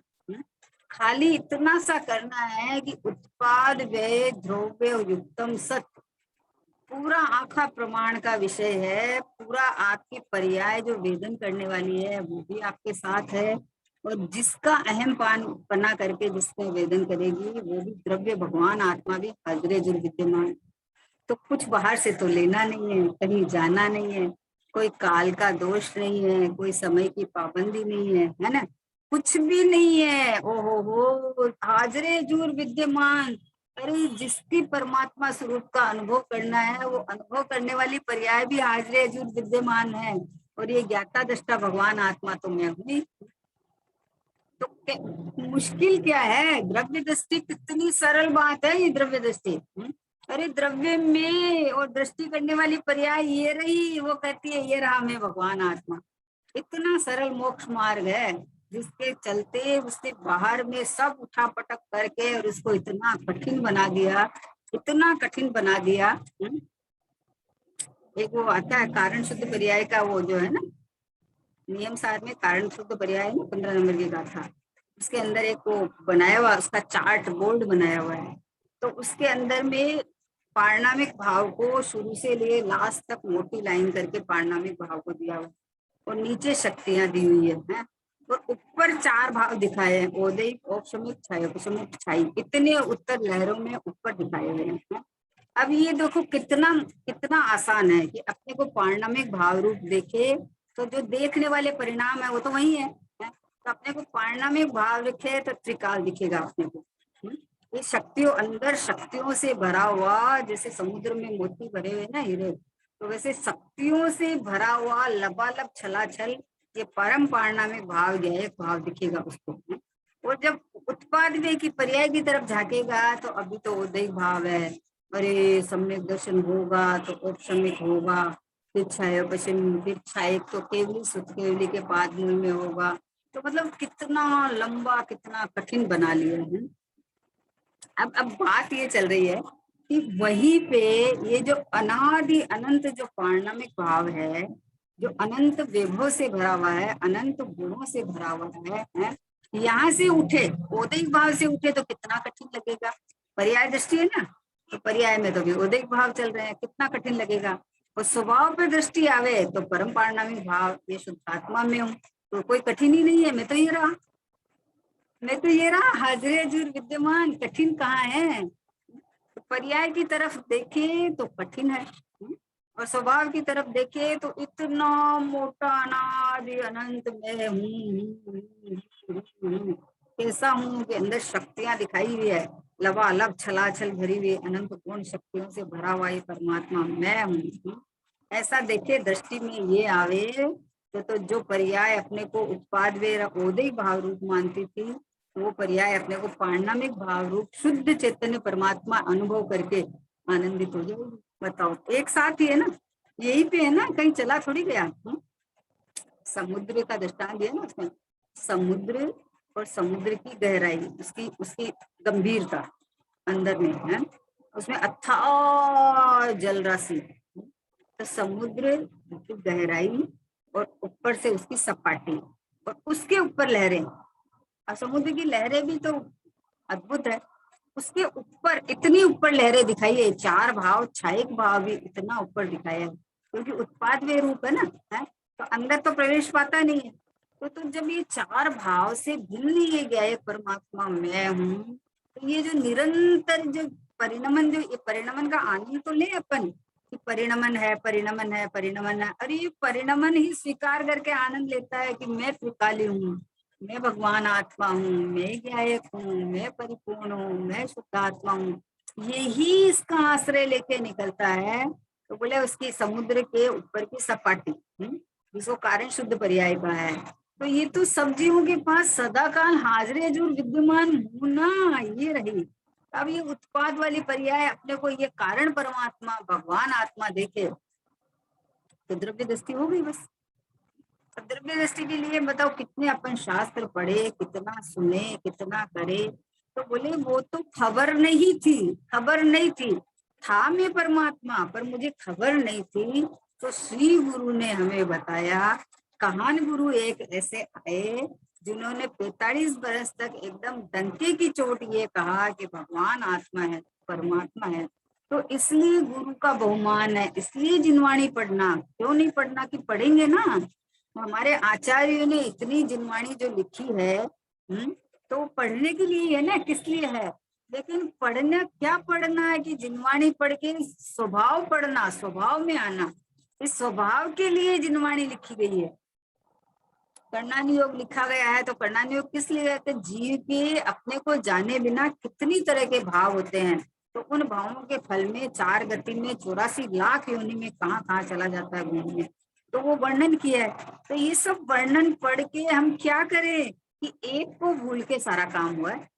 खाली इतना सा करना है कि उत्पाद व्यय द्रव्य युक्तम सत्य पूरा आखा प्रमाण का विषय है। पूरा आपकी पर्याय जो वेदन करने वाली है वो भी आपके साथ है, और जिसका अहम पान बना करके जिसका वेदन करेगी वो भी द्रव्य भगवान आत्मा भी हाजिर जुर विद्यमान। तो कुछ बाहर से तो लेना नहीं है, कहीं जाना नहीं है, कोई काल का दोष नहीं है, कोई समय की पाबंदी नहीं है ना, कुछ भी नहीं है। ओहो हो, हाजरे जूर विद्यमान। अरे जिसकी परमात्मा स्वरूप का अनुभव करना है, वो अनुभव करने वाली पर्याय भी हाजरे जूर विद्यमान है। और ये ज्ञाता दृष्टा भगवान आत्मा तो मैं हूँ। तो मुश्किल क्या है? द्रव्य दृष्टि कितनी सरल बात है ये द्रव्य दृष्टि। अरे द्रव्य में और दृष्टि करने वाली पर्याय ये रही, वो कहती है ये रहा मैं भगवान आत्मा। इतना सरल मोक्ष मार्ग है, जिसके चलते उसने बाहर में सब उठा पटक करके और उसको इतना कठिन बना दिया, इतना कठिन बना दिया। एक वो आता है कारण शुद्ध पर्याय का, वो जो है ना नियम सार में कारण शुद्ध पर्याय है ना 15 नंबर की गाथा, उसके अंदर एक वो बनाया हुआ, उसका चार्ट बोर्ड बनाया हुआ है। तो उसके अंदर में पारिणामिक भाव को शुरू से ले लास्ट तक मोटी लाइन करके पारिणामिक भाव को दिया हुआ, और नीचे शक्तियां दी हुई है, और ऊपर 4 भाव दिखाए हैं, औदैहिक, औपशमिक, क्षयोपशमिक, क्षाई, इतने उत्तर लहरों में ऊपर दिखाए हुए हैं। अब ये देखो कितना कितना आसान है कि अपने को पारिणामिक भाव रूप देखे, तो जो देखने वाले परिणाम है वो तो वही है। तो अपने को पारिणामिक भाव लिखे तो त्रिकाल दिखेगा अपने को। ये शक्तियों, अंदर शक्तियों से भरा हुआ, जैसे समुद्र में मोती भरे हुए ना हीरे, तो वैसे शक्तियों से भरा हुआ लबालब छलाछल ये परम पारिणामिक भाव ज्ञेयक भाव दिखेगा उसको। और जब उत्पाद वे की पर्याय की तरफ झाकेगा तो अभी तो औदैहिक भाव है, अरे सम्यक दर्शन होगा तो औपशमिक होगा, फिर क्षयोपशम, फिर क्षायक तो केवली सुत केवली के बाद मूल में होगा। तो मतलब कितना लंबा, कितना कठिन बना लिया है। अब बात ये चल रही है कि वहीं पे ये जो अनादि अनंत जो पारिणामिक भाव है, जो अनंत वैभव से भरा हुआ है, अनंत गुणों से भरा हुआ है, यहाँ से उठे, औदैहिक भाव से उठे तो कितना कठिन लगेगा। पर्याय दृष्टि है ना, तो पर्याय में तो भी औदैहिक भाव चल रहे हैं, कितना कठिन लगेगा। और स्वभाव पे दृष्टि आवे तो परम पारिणामिक भाव, ये शुद्धात्मा में हूँ तो कोई कठिन ही नहीं है, मैं तो ये रहा, मैं तो ये रहा हाजरे जुर विद्यमान, कठिन कहाँ है। तो पर्याय की तरफ देखे तो कठिन है, और स्वभाव की तरफ देखे तो इतना मोटा अनादि अनंत में कैसा हूँ कि अंदर शक्तियां दिखाई हुई है, लबालब छलाछल भरी हुई अनंत गुण शक्तियों से भरा हुआ ये परमात्मा मैं हूँ। ऐसा देखे दृष्टि में ये आवे तो जो पर्याय अपने को उत्पाद वे औदैहिक भाव रूप मानती थी, वो पर्याय अपने को पारिणामिक भाव रूप शुद्ध चैतन्य परमात्मा अनुभव करके आनंदित हो जाएगी। बताओ, एक साथ ही है ना, यही पे है ना, कहीं चला थोड़ी गया। समुद्र का दृष्टांत दिया ना उसमें, समुद्र और समुद्र की गहराई, उसकी उसकी गंभीरता अंदर में है, उसमें अथाह जल राशि, तो समुद्र की गहराई और ऊपर से उसकी सपाटी और उसके ऊपर लहरें, और समुद्र की लहरें भी तो अद्भुत है, उसके ऊपर इतनी ऊपर लहरें दिखाई है। 4 भाव, क्षायिक भाव भी इतना ऊपर दिखाया है, क्योंकि उत्पाद वे रूप है ना, है तो अंदर तो प्रवेश पाता नहीं है। तो जब ये 4 भाव से भिन्न ये गया है परमात्मा मैं हूँ, तो ये जो निरंतर जो परिणमन, जो ये परिणमन का आनंद तो ले अपन कि परिणमन है, परिणमन है, परिणमन है। अरे ये परिणमन ही स्वीकार करके आनंद लेता है कि मैं त्रिकाली हूँ, मैं भगवान आत्मा हूँ, मैं ज्ञायक हूँ, मैं परिपूर्ण हूँ, मैं शुद्ध आत्मा हूँ, यही इसका आश्रय लेके निकलता है। तो बोले उसकी समुद्र के ऊपर की सपाटी, जिसको कारण शुद्ध पर्याय का है, तो ये तो सब जीवों के पास सदा काल हाजरे जरूर विद्यमान होना ये रही। अब ये उत्पाद वाली पर्याय अपने को ये कारण परमात्मा भगवान आत्मा देखे तो द्रव्य दृष्टि हो गई बस। द्रव्य दृष्टि के लिए बताओ कितने अपन शास्त्र पढ़े, कितना सुने, कितना करे, तो बोले वो तो खबर नहीं थी, खबर नहीं थी, था मैं परमात्मा पर मुझे खबर नहीं थी। तो श्री गुरु ने हमें बताया, कहान गुरु एक ऐसे आए जिन्होंने 45 बरस तक एकदम डंके की चोट ये कहा कि भगवान आत्मा है, परमात्मा है। तो इसलिए गुरु का बहुमान है, इसलिए जिनवाणी पढ़ना, क्यों नहीं पढ़ना कि पढ़ेंगे ना। हमारे आचार्यों ने इतनी जिनवाणी जो लिखी है, तो पढ़ने के लिए है ना, किस लिए है, लेकिन पढ़ना क्या पढ़ना है कि जिनवाणी पढ़ के स्वभाव पढ़ना, स्वभाव में आना। इस स्वभाव के लिए जिनवाणी लिखी गई है। कर्णानी योग लिखा गया है तो कर्णानी योग किस लिए है? जीव के अपने को जाने बिना कितनी तरह के भाव होते हैं, तो उन भावों के फल में 4 गति में 84 लाख योनि में कहाँ कहाँ चला जाता है घूमने, तो वो वर्णन किया है। तो ये सब वर्णन पढ़ के हम क्या करें कि एक को भूल के सारा काम हुआ है।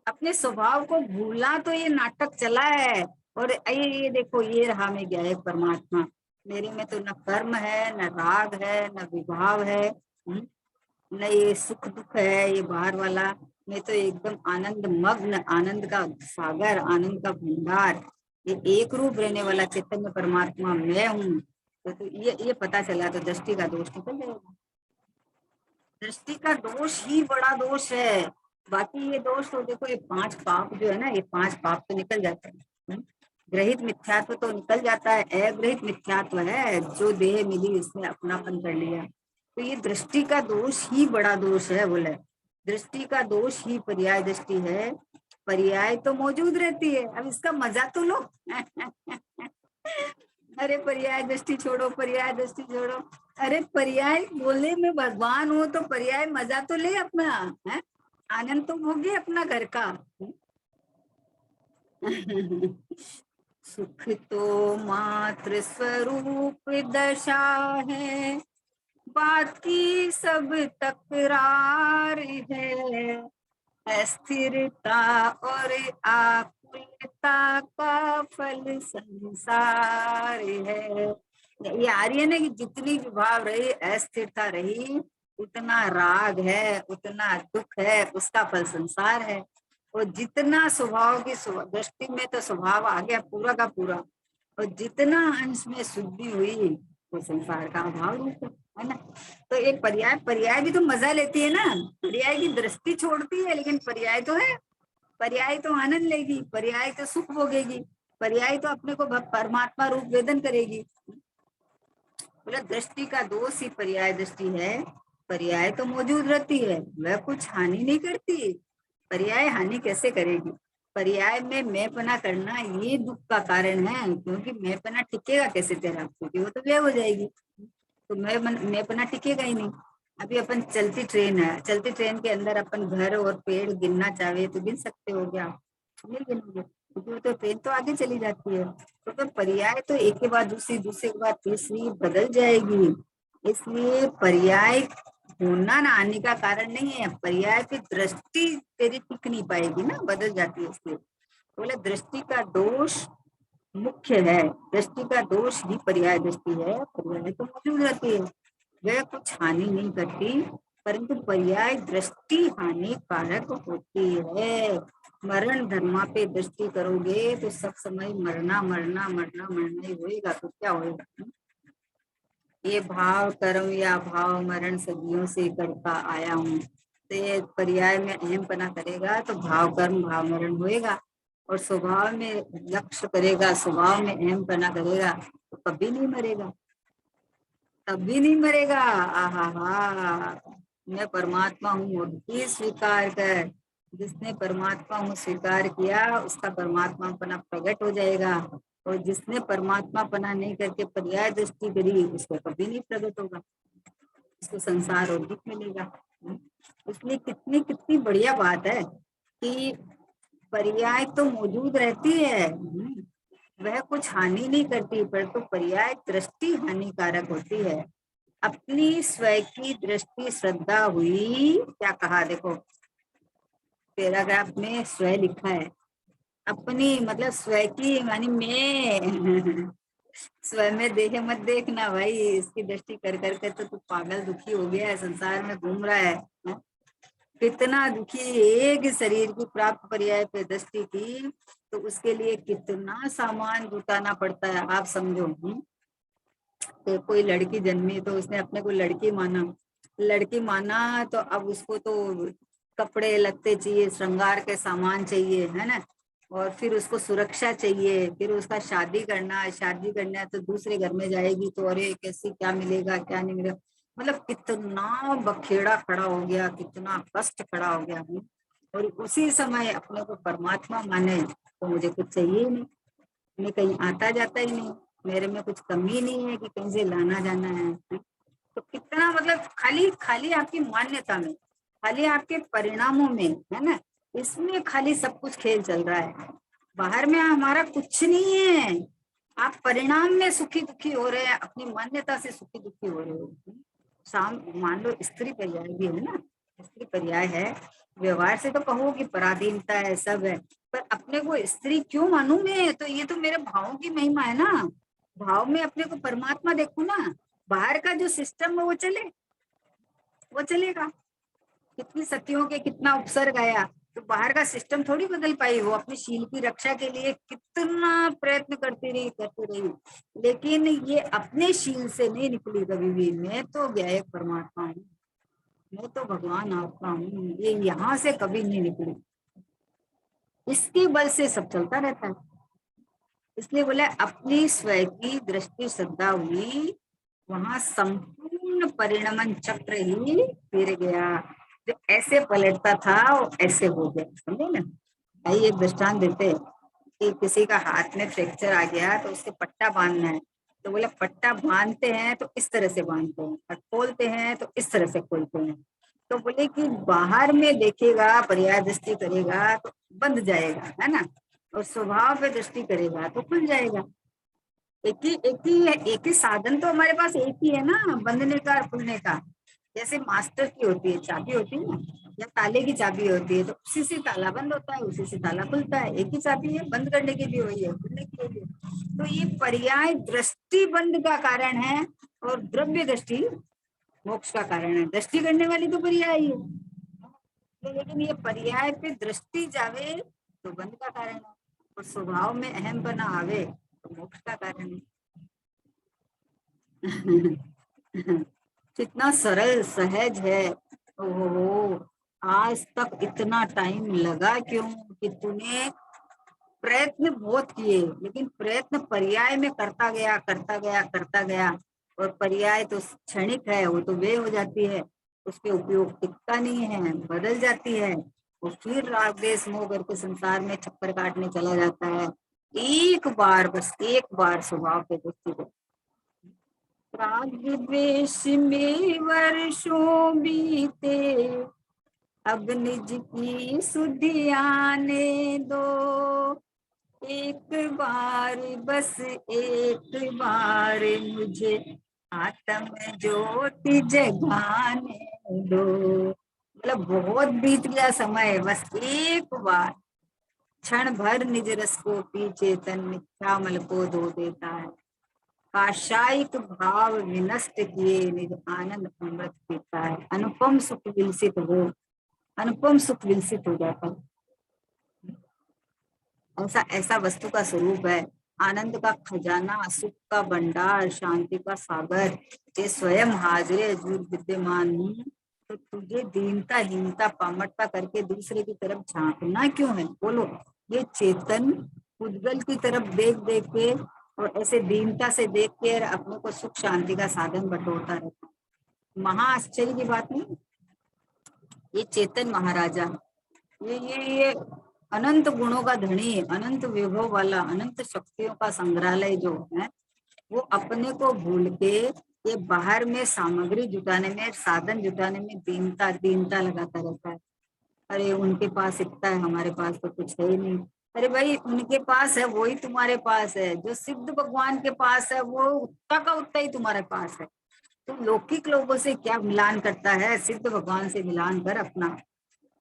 अपने स्वभाव को भूलना तो ये नाटक चला है। और ये देखो, ये रहा मैं गया एक परमात्मा, मेरे में तो न कर्म है, न राग है, न विभाव है, न ये सुख दुख है ये बाहर वाला। मैं तो एकदम आनंद मग्न, आनंद का सागर, आनंद का भंडार, ये एक रूप रहने वाला चैतन्य परमात्मा मैं हूँ। तो ये पता चला तो दृष्टि का दोष निकल जाएगा। दृष्टि का दोष ही बड़ा दोष है। बाकी ये दोष तो देखो, ये 5 पाप जो है ना, ये 5 पाप तो निकल जाते हैं। ग्रहित मिथ्यात्व तो निकल जाता है, अग्रहित मिथ्यात्व है जो देह मिली इसमें अपनापन कर लिया। तो ये दृष्टि का दोष ही बड़ा दोष है। बोले दृष्टि का दोष ही पर्याय दृष्टि है। पर्याय तो मौजूद रहती है, अब इसका मजा तो लो। अरे पर्याय दृष्टि छोड़ो, पर्याय दृष्टि छोड़ो। अरे पर्याय बोलने में भगवान हो तो पर्याय मजा तो ले अपना, है आनंद तो भोगे अपना घर का। सुख तो मात्र स्वरूप दशा है, बाकी सब तकरार है। अस्थिरता और आकुलता का फल संसार है। ये आ रही है ना कि जितनी विभाव रही, अस्थिरता रही, उतना राग है, उतना दुख है, उसका फल संसार है। और जितना स्वभाव की दृष्टि में तो स्वभाव आ गया पूरा का पूरा, और जितना अंश में शुद्धि हुई वो संसार का अभाव रूप है ना। तो एक पर्याय, पर्याय भी तो मजा लेती है ना, पर्याय की दृष्टि छोड़ती है लेकिन पर्याय तो है। पर्याय तो आनंद लेगी, पर्याय तो सुख भोगेगी, पर्याय तो अपने को परमात्मा रूप वेदन करेगी। बोला दृष्टि का दोष ही पर्याय दृष्टि है। पर्याय तो मौजूद रहती है, वह कुछ हानि नहीं करती। पर्याय हानि कैसे करेगी? पर्याय में मैंपना करना ये दुख का कारण है, क्योंकि मैंपना टिकेगा कैसे तेरा, क्योंकि वो तो व्यय हो जाएगी, तो मैंपना टिकेगा ही नहीं। अभी अपन चलती ट्रेन है, चलती ट्रेन के अंदर अपन घर और पेड़ गिनना चाहे तो गिन सकते हो क्या? नहीं गिनोगे, क्योंकि वो तो ट्रेन तो आगे चली जाती है। तो फिर पर्याय तो एक के बाद दूसरी, दूसरे के बाद तीसरी बदल जाएगी। इसलिए पर्याय होना ना आने का कारण नहीं है, पर्याय की दृष्टि तेरी टिक नहीं पाएगी ना, बदल जाती है। इसलिए बोले दृष्टि का दोष मुख्य है, दृष्टि का दोष ही पर्याय दृष्टि है। पर्याय तो मौजूद रहती है, वह कुछ हानि नहीं करती, परंतु पर्याय दृष्टि हानिकारक होती है। मरण धर्मा पे दृष्टि करोगे तो सब समय मरना मरना मरना मरना ही होएगा, तो क्या होएगा? ये भाव कर्म या भाव मरण सदियों से करता आया हूँ, तो ये पर्याय में अहम पना करेगा तो भाव कर्म भाव मरण होएगा। और स्वभाव में लक्ष्य करेगा, स्वभाव में अहम पना करेगा तो कभी नहीं मरेगा, कभी नहीं मरेगा। आहा हा, मैं परमात्मा हूँ ये स्वीकार कर। जिसने परमात्मा हूँ स्वीकार किया उसका परमात्मा पना प्रकट हो जाएगा, और जिसने परमात्मा पना नहीं करके पर्याय दृष्टि करी उसको कभी नहीं प्रकट होगा, उसको संसार और दुख मिलेगा। इसलिए कितनी कितनी बढ़िया बात है कि पर्याय तो मौजूद रहती है, वह कुछ हानि नहीं करती, पर तो पर्याय दृष्टि हानिकारक होती है। अपनी स्वयं की दृष्टि श्रद्धा हुई, क्या कहा देखो पैराग्राफ में स्वयं लिखा है, अपनी मतलब स्वयं की मानी मैं। स्वयं में देखे मत देखना भाई, इसकी दृष्टि कर करके तो तू पागल दुखी हो गया है, संसार में घूम रहा है। कितना दुखी, एक शरीर की प्राप्त पर्याय पे दृष्टि की तो उसके लिए कितना सामान जुटाना पड़ता है, आप समझो। तो कोई लड़की जन्मी तो उसने अपने को लड़की माना, लड़की माना तो अब उसको तो कपड़े लत्ते चाहिए, श्रृंगार के सामान चाहिए, है ना। और फिर उसको सुरक्षा चाहिए, फिर उसका शादी करना है, शादी करना है तो दूसरे घर में जाएगी तो अरे कैसे क्या मिलेगा क्या नहीं मिलेगा, मतलब कितना बखेड़ा खड़ा हो गया, कितना कष्ट खड़ा हो गया। और उसी समय अपने को परमात्मा माने तो मुझे कुछ चाहिए ही नहीं, मैं कहीं आता जाता ही नहीं, मेरे में कुछ कमी नहीं है कि कहीं से लाना जाना है। तो कितना मतलब खाली खाली आपकी मान्यता में, खाली आपके परिणामों में, है ना, इसमें खाली सब कुछ खेल चल रहा है। बाहर में हमारा कुछ नहीं है, आप परिणाम में सुखी दुखी हो रहे हैं, अपनी मान्यता से सुखी दुखी हो रहे हो। शाम मान लो स्त्री पर्याय भी है ना, स्त्री पर्याय है, व्यवहार से तो कहो कि पराधीनता है, सब है, पर अपने को स्त्री क्यों मानूं मैं? तो ये तो मेरे भावों की महिमा है ना, भाव में अपने को परमात्मा देखो ना। बाहर का जो सिस्टम है वो चले, वो चलेगा, कितनी सतियों के कितना उपसर्ग आया, तो बाहर का सिस्टम थोड़ी बदल पाई, वो अपनी शील की रक्षा के लिए कितना प्रयत्न करती रही, लेकिन ये अपने शील से नहीं निकली कभी भी। मैं तो गया एक परमात्मा हूँ, मैं तो भगवान आत्मा हूँ, ये यहाँ से कभी नहीं निकली, इसके बल से सब चलता रहता है। इसलिए बोले अपनी स्वयं की दृष्टि श्रद्धा हुई, वहां संपूर्ण परिणमन चक्र ही फिर गया, जो ऐसे पलटता था वो ऐसे हो गया, समझे ना। आइए एक दृष्टांत देते हैं कि किसी का हाथ में फ्रैक्चर आ गया तो उससे पट्टा बांधना है, तो बोला पट्टा बांधते हैं तो इस तरह से बांधते हैं, और खोलते हैं तो इस तरह से खोलते हैं। तो बोले कि बाहर में देखेगा, पर्याय दृष्टि करेगा तो बंध जाएगा, है ना, और स्वभाव पे दृष्टि करेगा तो खुल जाएगा। एक ही साधन तो हमारे पास एक ही है ना, बंधने का और खुलने का। जैसे मास्टर की होती है चाबी, होती है ना, या ताले की चाबी होती है, तो उसी से ताला बंद होता है, उसी से ताला खुलता है, एक ही चाबी है, बंद करने की भी वही है, खुलने की भी है। तो ये पर्याय दृष्टि बंद का कारण है, और द्रव्य दृष्टि मोक्ष का कारण है। दृष्टि करने वाली तो पर्याय ही है, लेकिन ये पर्याय पे दृष्टि जावे तो बंद का कारण है, और स्वभाव में अहम बना आवे तो मोक्ष का कारण है। कितना सरल सहज है। ओहो, आज तक इतना टाइम लगा क्यों? कि तूने प्रयत्न बहुत किए, लेकिन प्रयत्न पर्याय में करता गया करता गया करता गया, और पर्याय तो क्षणिक है, वो तो वे हो जाती है, उसके उपयोग टिकता नहीं है, बदल जाती है, वो फिर राग देश मोह करके संसार में चक्कर काटने चला जाता है। एक बार, बस एक बार स्वभाव पे दृष्टि दो। राग द्वेष में वर्षों बीते, अब निज की सुधि आने दो, एक बार बस एक बार मुझे आत्म ज्योति जगाने दो। मतलब बहुत बीत गया समय, बस एक बार क्षण भर निज रस को पी, चेतन मिथ्यामल को धो देता है, काशायिक भाव विनष्ट किए निज आनंद अमृत पीता है, अनुपम सुख विलसित हो, अनुपम सुख विलसित हो जाता है। ऐसा ऐसा वस्तु का स्वरूप है, आनंद का खजाना, सुख का भंडार, शांति का सागर, ये स्वयं हाजिर विद्यमान हूँ, तो तुझे दीनता हीनता पामरता करके दूसरे की तरफ झांकना क्यों है? बोलो। ये चेतन उद्गल की तरफ देख देख के और ऐसे दीनता से देख के अपने को सुख शांति का साधन बटोरता रहता है। महा आश्चर्य की बात नहीं, ये चेतन महाराजा, ये अनंत गुणों का धनी, अनंत विभव वाला, अनंत शक्तियों का संग्रहालय जो है, वो अपने को भूल के ये बाहर में सामग्री जुटाने में, साधन जुटाने में दीनता दीनता लगाता रहता है। अरे उनके पास इतना है, हमारे पास तो कुछ है ही नहीं। अरे भाई, उनके पास है वही तुम्हारे पास है, जो सिद्ध भगवान के पास है वो उतना का उतना ही तुम्हारे पास है। तुम लौकिक लोगों से क्या मिलान करता है? सिद्ध भगवान से मिलान कर अपना।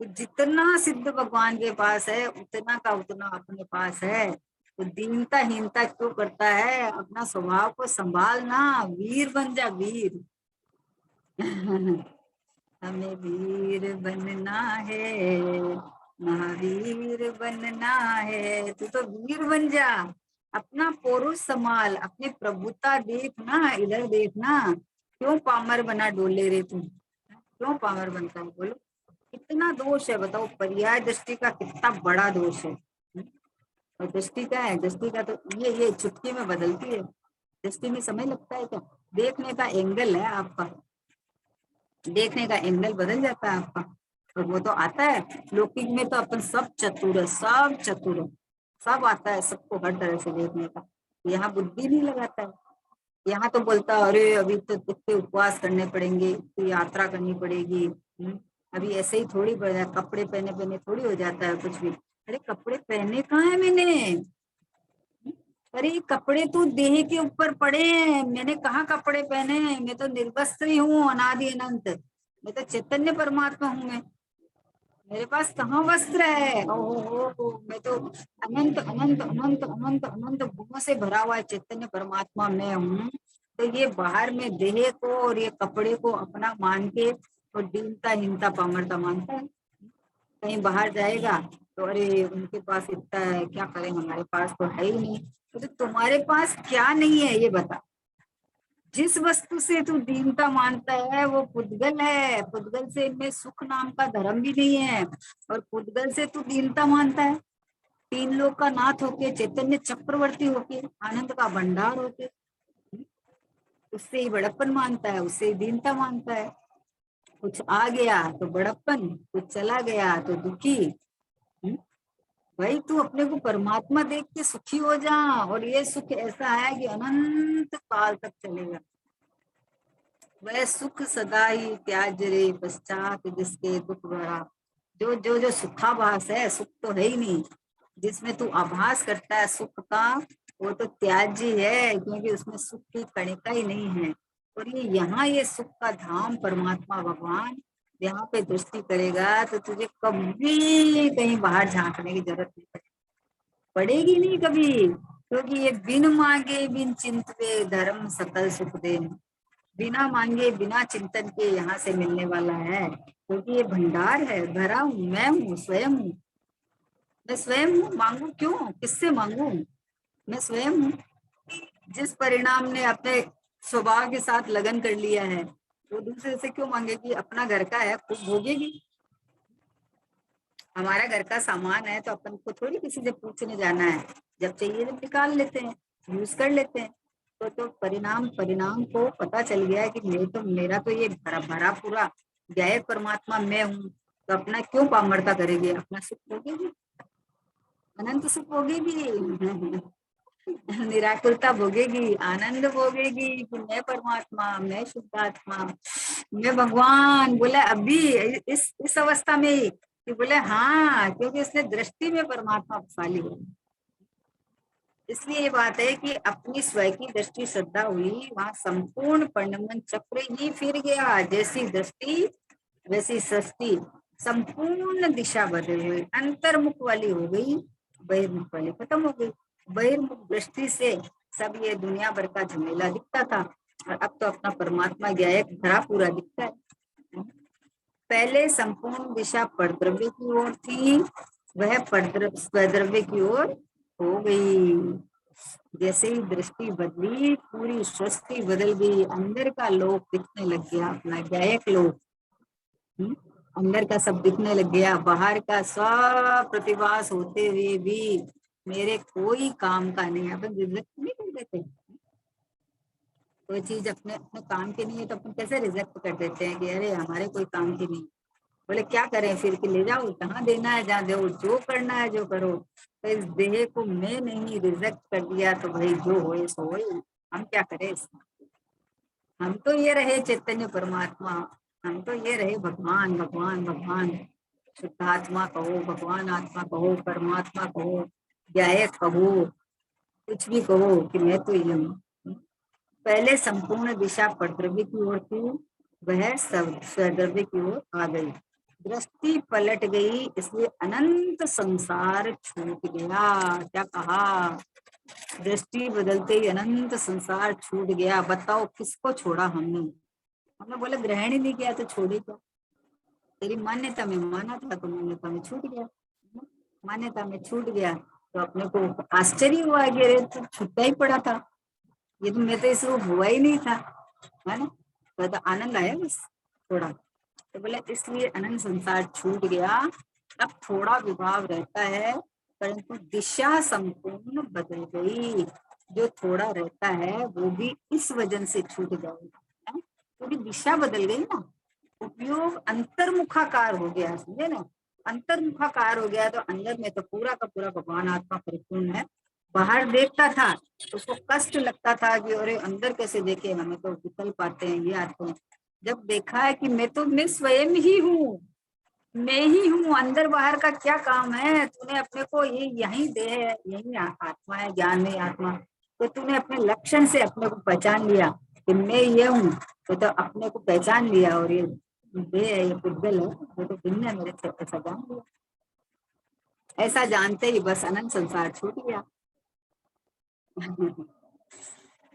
तो जितना सिद्ध भगवान के पास है उतना का उतना अपने पास है, तो दीनता हीनता क्यों करता है? अपना स्वभाव को संभालना, वीर बन जा, वीर। हमें वीर बनना है, महावीर बनना है, तू तो वीर बन जा, अपना पौरुष संभाल, अपनी प्रभुता देखना, इधर देखना। क्यों पामर बना डोले रे तू? क्यों पामर बनता है? बोलो, कितना दोष है बताओ, पर्याय दृष्टि का कितना बड़ा दोष है। और दृष्टि क्या है? दृष्टि का तो ये चुटकी में बदलती है, दृष्टि में समय लगता है क्या? देखने का एंगल है आपका, देखने का एंगल बदल जाता है आपका। और वो तो आता है। लौकिक में तो अपन सब चतुर है, सब चतुर है, सब आता है सबको हर तरह से देखने का। यहाँ बुद्धि नहीं लगाता है। यहाँ तो बोलता है अरे अभी तो इतने उपवास करने पड़ेंगे, इतनी यात्रा करनी पड़ेगी। अभी ऐसे ही थोड़ी बढ़ जाए, कपड़े पहने पहने थोड़ी हो जाता है कुछ भी। अरे कपड़े पहने कहाँ है मैंने? अरे कपड़े तो देह के ऊपर पड़े हैं, मैंने कहाँ कपड़े पहने हैं? मैं तो निर्वस्त्र ही हूँ, अनादि अनंत। मैं तो चैतन्य परमात्मा हूँ। मैं, मेरे पास कहाँ वस्त्र है? ओहो, मैं तो अनंत अनंत अनंत अनंत अनंत गुणों से भरा हुआ चैतन्य परमात्मा मैं हूँ। तो ये बाहर में देह को और ये कपड़े को अपना मान के और दीनता हीनता पामरता मानता है। कहीं बाहर जाएगा तो अरे उनके पास इतना है, क्या करें, हमारे पास तो है ही नहीं। तो तुम्हारे पास क्या नहीं है ये बता। जिस वस्तु से तू दीनता मानता है वो पुद्गल है, पुद्गल से इनमें सुख नाम का धर्म भी नहीं है। और पुद्गल से तू दीनता मानता है, तीन लोक का नाथ होके, चैतन्य चक्रवर्ती होके, आनंद का भंडार होके, उससे ही बड़प्पन मानता है, उससे ही दीनता मानता है। कुछ आ गया तो बड़प्पन, कुछ चला गया तो दुखी। भाई तू अपने को परमात्मा देख के सुखी हो जा, और ये सुख ऐसा है कि अनंत काल तक चलेगा। वह सुख सदा ही त्याज रे पश्चात जिसके दुख भरा। जो जो जो सुखाभास है, सुख तो है ही नहीं। जिसमें तू आभास करता है सुख का, वो तो त्याज्य है, क्योंकि उसमें सुख की कणिका ही नहीं है। और ये यहाँ ये सुख का धाम परमात्मा भगवान, यहाँ पे दृष्टि करेगा तो तुझे कभी कहीं बाहर झांकने की जरूरत नहीं पड़ेगी, नहीं कभी। क्योंकि ये बिन मांगे बिन चिंतवे धर्म सकल सुख दे। बिना मांगे बिना चिंतन के यहाँ से मिलने वाला है, क्योंकि ये भंडार है, भरा हूँ, मैं हूँ, स्वयं हूँ। मैं स्वयं हूँ, मांगू क्यों, किससे मांगू? मैं स्वयं हूँ। जिस परिणाम ने अपने स्वभाव के साथ लगन कर लिया है, वो दूसरे से क्यों मांगेगी? अपना घर का है, खुद भोगेगी। हमारा घर का सामान है तो अपन को थोड़ी किसी से पूछने जाना है, जब चाहिए जब निकाल लेते हैं, यूज कर लेते हैं। तो परिणाम परिणाम को पता चल गया है कि मेरा तो ये भरा भरा पूरा गायक परमात्मा मैं हूँ। तो अपना क्यों पामरता करेगी? अपना सुख भोगेगी, अनंत सुख भोगेगी, निराकुरता भोगेगी, आनंद भोगेगी कि मैं परमात्मा, मैं शुद्धात्मा, मैं भगवान। बोले अभी इस अवस्था में ही कि बोले हाँ, क्योंकि उसने दृष्टि में परमात्मा फंसा लिया। इसलिए ये बात है कि अपनी स्वयं की दृष्टि श्रद्धा हुई, वहां संपूर्ण परिणमन चक्र ही फिर गया। जैसी दृष्टि वैसी सृष्टि, संपूर्ण दिशा बदल गई, अंतर्मुख वाली हो गई, बहिर्मुख वाली खत्म हो गई। बहिर्मुख दृष्टि से सब ये दुनिया भर का झमेला दिखता था, और अब तो अपना परमात्मा गायक भरा पूरा दिखता है। पहले संपूर्ण दिशा परद्रव्य की ओर थी, वह स्वद्रव्य की ओर हो गई। जैसे ही दृष्टि बदली, पूरी सृष्टि बदल गई, अंदर का लोक दिखने लग गया, अपना गायक लोक। अंदर का सब दिखने लग गया, बाहर का सब प्रतिभास होते हुए भी मेरे कोई काम का नहीं। अपन रिजेक्ट नहीं कर देते? कोई चीज अपने अपने काम की नहीं है तो अपन कैसे रिजेक्ट कर देते हैं कि अरे हमारे कोई काम की नहीं। बोले क्या करें फिर? कि ले जाओ, जहाँ देना है जहाँ दो, जो करना है जो करो। तो इस देह को मैं नहीं रिजेक्ट कर दिया तो भाई जो हो सो हो, हम क्या करें इसमें? हम तो ये रहे चैतन्य परमात्मा, हम तो ये रहे भगवान भगवान भगवान। शुद्धात्मा कहो, भगवान आत्मा कहो, परमात्मा कहो, गायक कहो, कुछ भी कहो, कि मैं तो ये हूँ। पहले संपूर्ण दिशा परद्रव्य की ओर थी, वह सब स्वद्रव्य की ओर आ गई। दृष्टि पलट गई, इसलिए अनंत संसार छूट गया। क्या कहा? दृष्टि बदलते ही अनंत संसार छूट गया। बताओ किसको छोड़ा हमने? हमने बोले ग्रहण ही नहीं किया तो छोड़े क्या? तेरी मान्यता में माना था तो मान्यता में छूट गया, मान्यता में छूट गया तो अपने को आश्चर्य हुआ कि अरे तो छूटा ही पड़ा था, ये तो मैं तो इस रूप हुआ ही नहीं था, है ना? तो आनंद आया बस थोड़ा। तो बोले इसलिए अनंत संसार छूट गया। अब थोड़ा विभाव रहता है, परंतु दिशा संपूर्ण बदल गई। जो थोड़ा रहता है वो भी इस वजन से छूट जाएगा, पूरी दिशा बदल गई ना। उपयोग अंतर्मुखाकार हो गया, समझे ना, अंतर्मुखाकार हो गया तो अंदर में तो पूरा का पूरा भगवान आत्मा परिपूर्ण है। बाहर देखता था तो उसको कष्ट लगता था कि अरे अंदर कैसे देखे, हमें तो विकल्प पाते हैं, ये आते हैं। जब देखा है कि मैं स्वयं ही हूँ, मैं ही हूँ, अंदर बाहर का क्या काम है, तूने अपने को ये यही देह है, यही आत्मा है, ज्ञान में आत्मा, तो तूने अपने लक्षण से अपने को पहचान लिया कि मैं ये हूँ, तो अपने को पहचान लिया और ये देह है, ये पुद्गल है, वो तो भिन्न है मेरे से, ऐसा जान लिया। ऐसा जानते ही बस अनंत संसार छूट गया।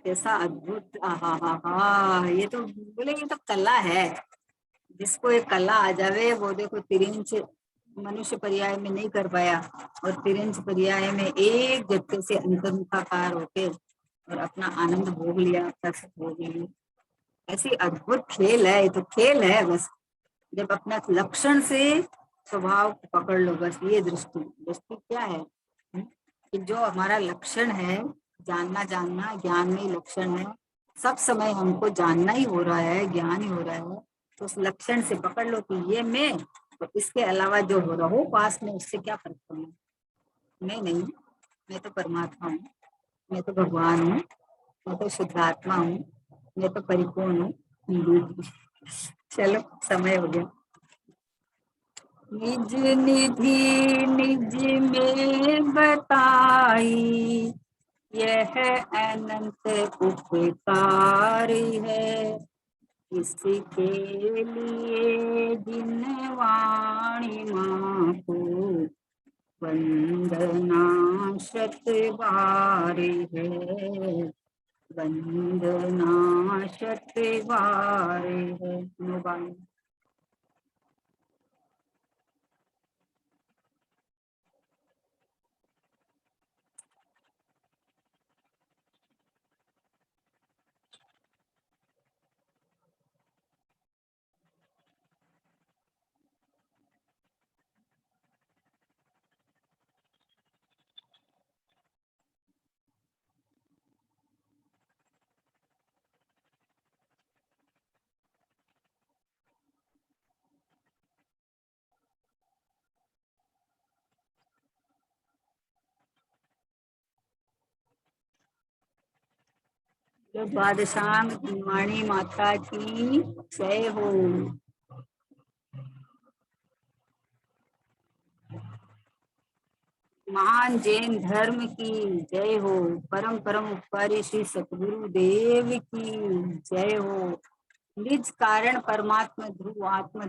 कैसा अद्भुत, आहा हा हा, ये तो बोले ये तो कला है। जिसको एक कला आ जावे वो देखो तिरिंच मनुष्य पर्याय में नहीं कर पाया, और तिरिंच पर्याय में एक झटके से अंतर्मुखाकार होके और अपना आनंद भोग लिया, सुख भोग लिया। ऐसी अद्भुत खेल है, ये तो खेल है बस। जब अपना लक्षण से स्वभाव को पकड़ लो, बस ये दृष्टि, दृष्टि क्या है, कि जो हमारा लक्षण है, जानना जानना ज्ञान में ही लक्षण है, सब समय हमको जानना ही हो रहा है, ज्ञान ही हो रहा है, तो उस लक्षण से पकड़ लो कि ये मैं, तो इसके अलावा जो हो रहा हो पास में उससे क्या फर्क पड़ना। मैं नहीं, मैं तो परमात्मा हूँ, मैं तो भगवान हूँ, मैं तो शुद्धात्मा हूँ, मैं तो परिपूर्ण हूँ। चलो समय हो गया। निज निधि निज में बताई, यह अनंत उपकार है, इसके लिए जिन वाणी माँ को वंदना शत बार है, वंदना शत बार है। बादशाह वाणी माता की जय हो। महान जैन धर्म की जय हो। परम परम उपकारी श्री सतगुरु देव की जय हो। निज कारण परमात्मा ध्रुव आत्म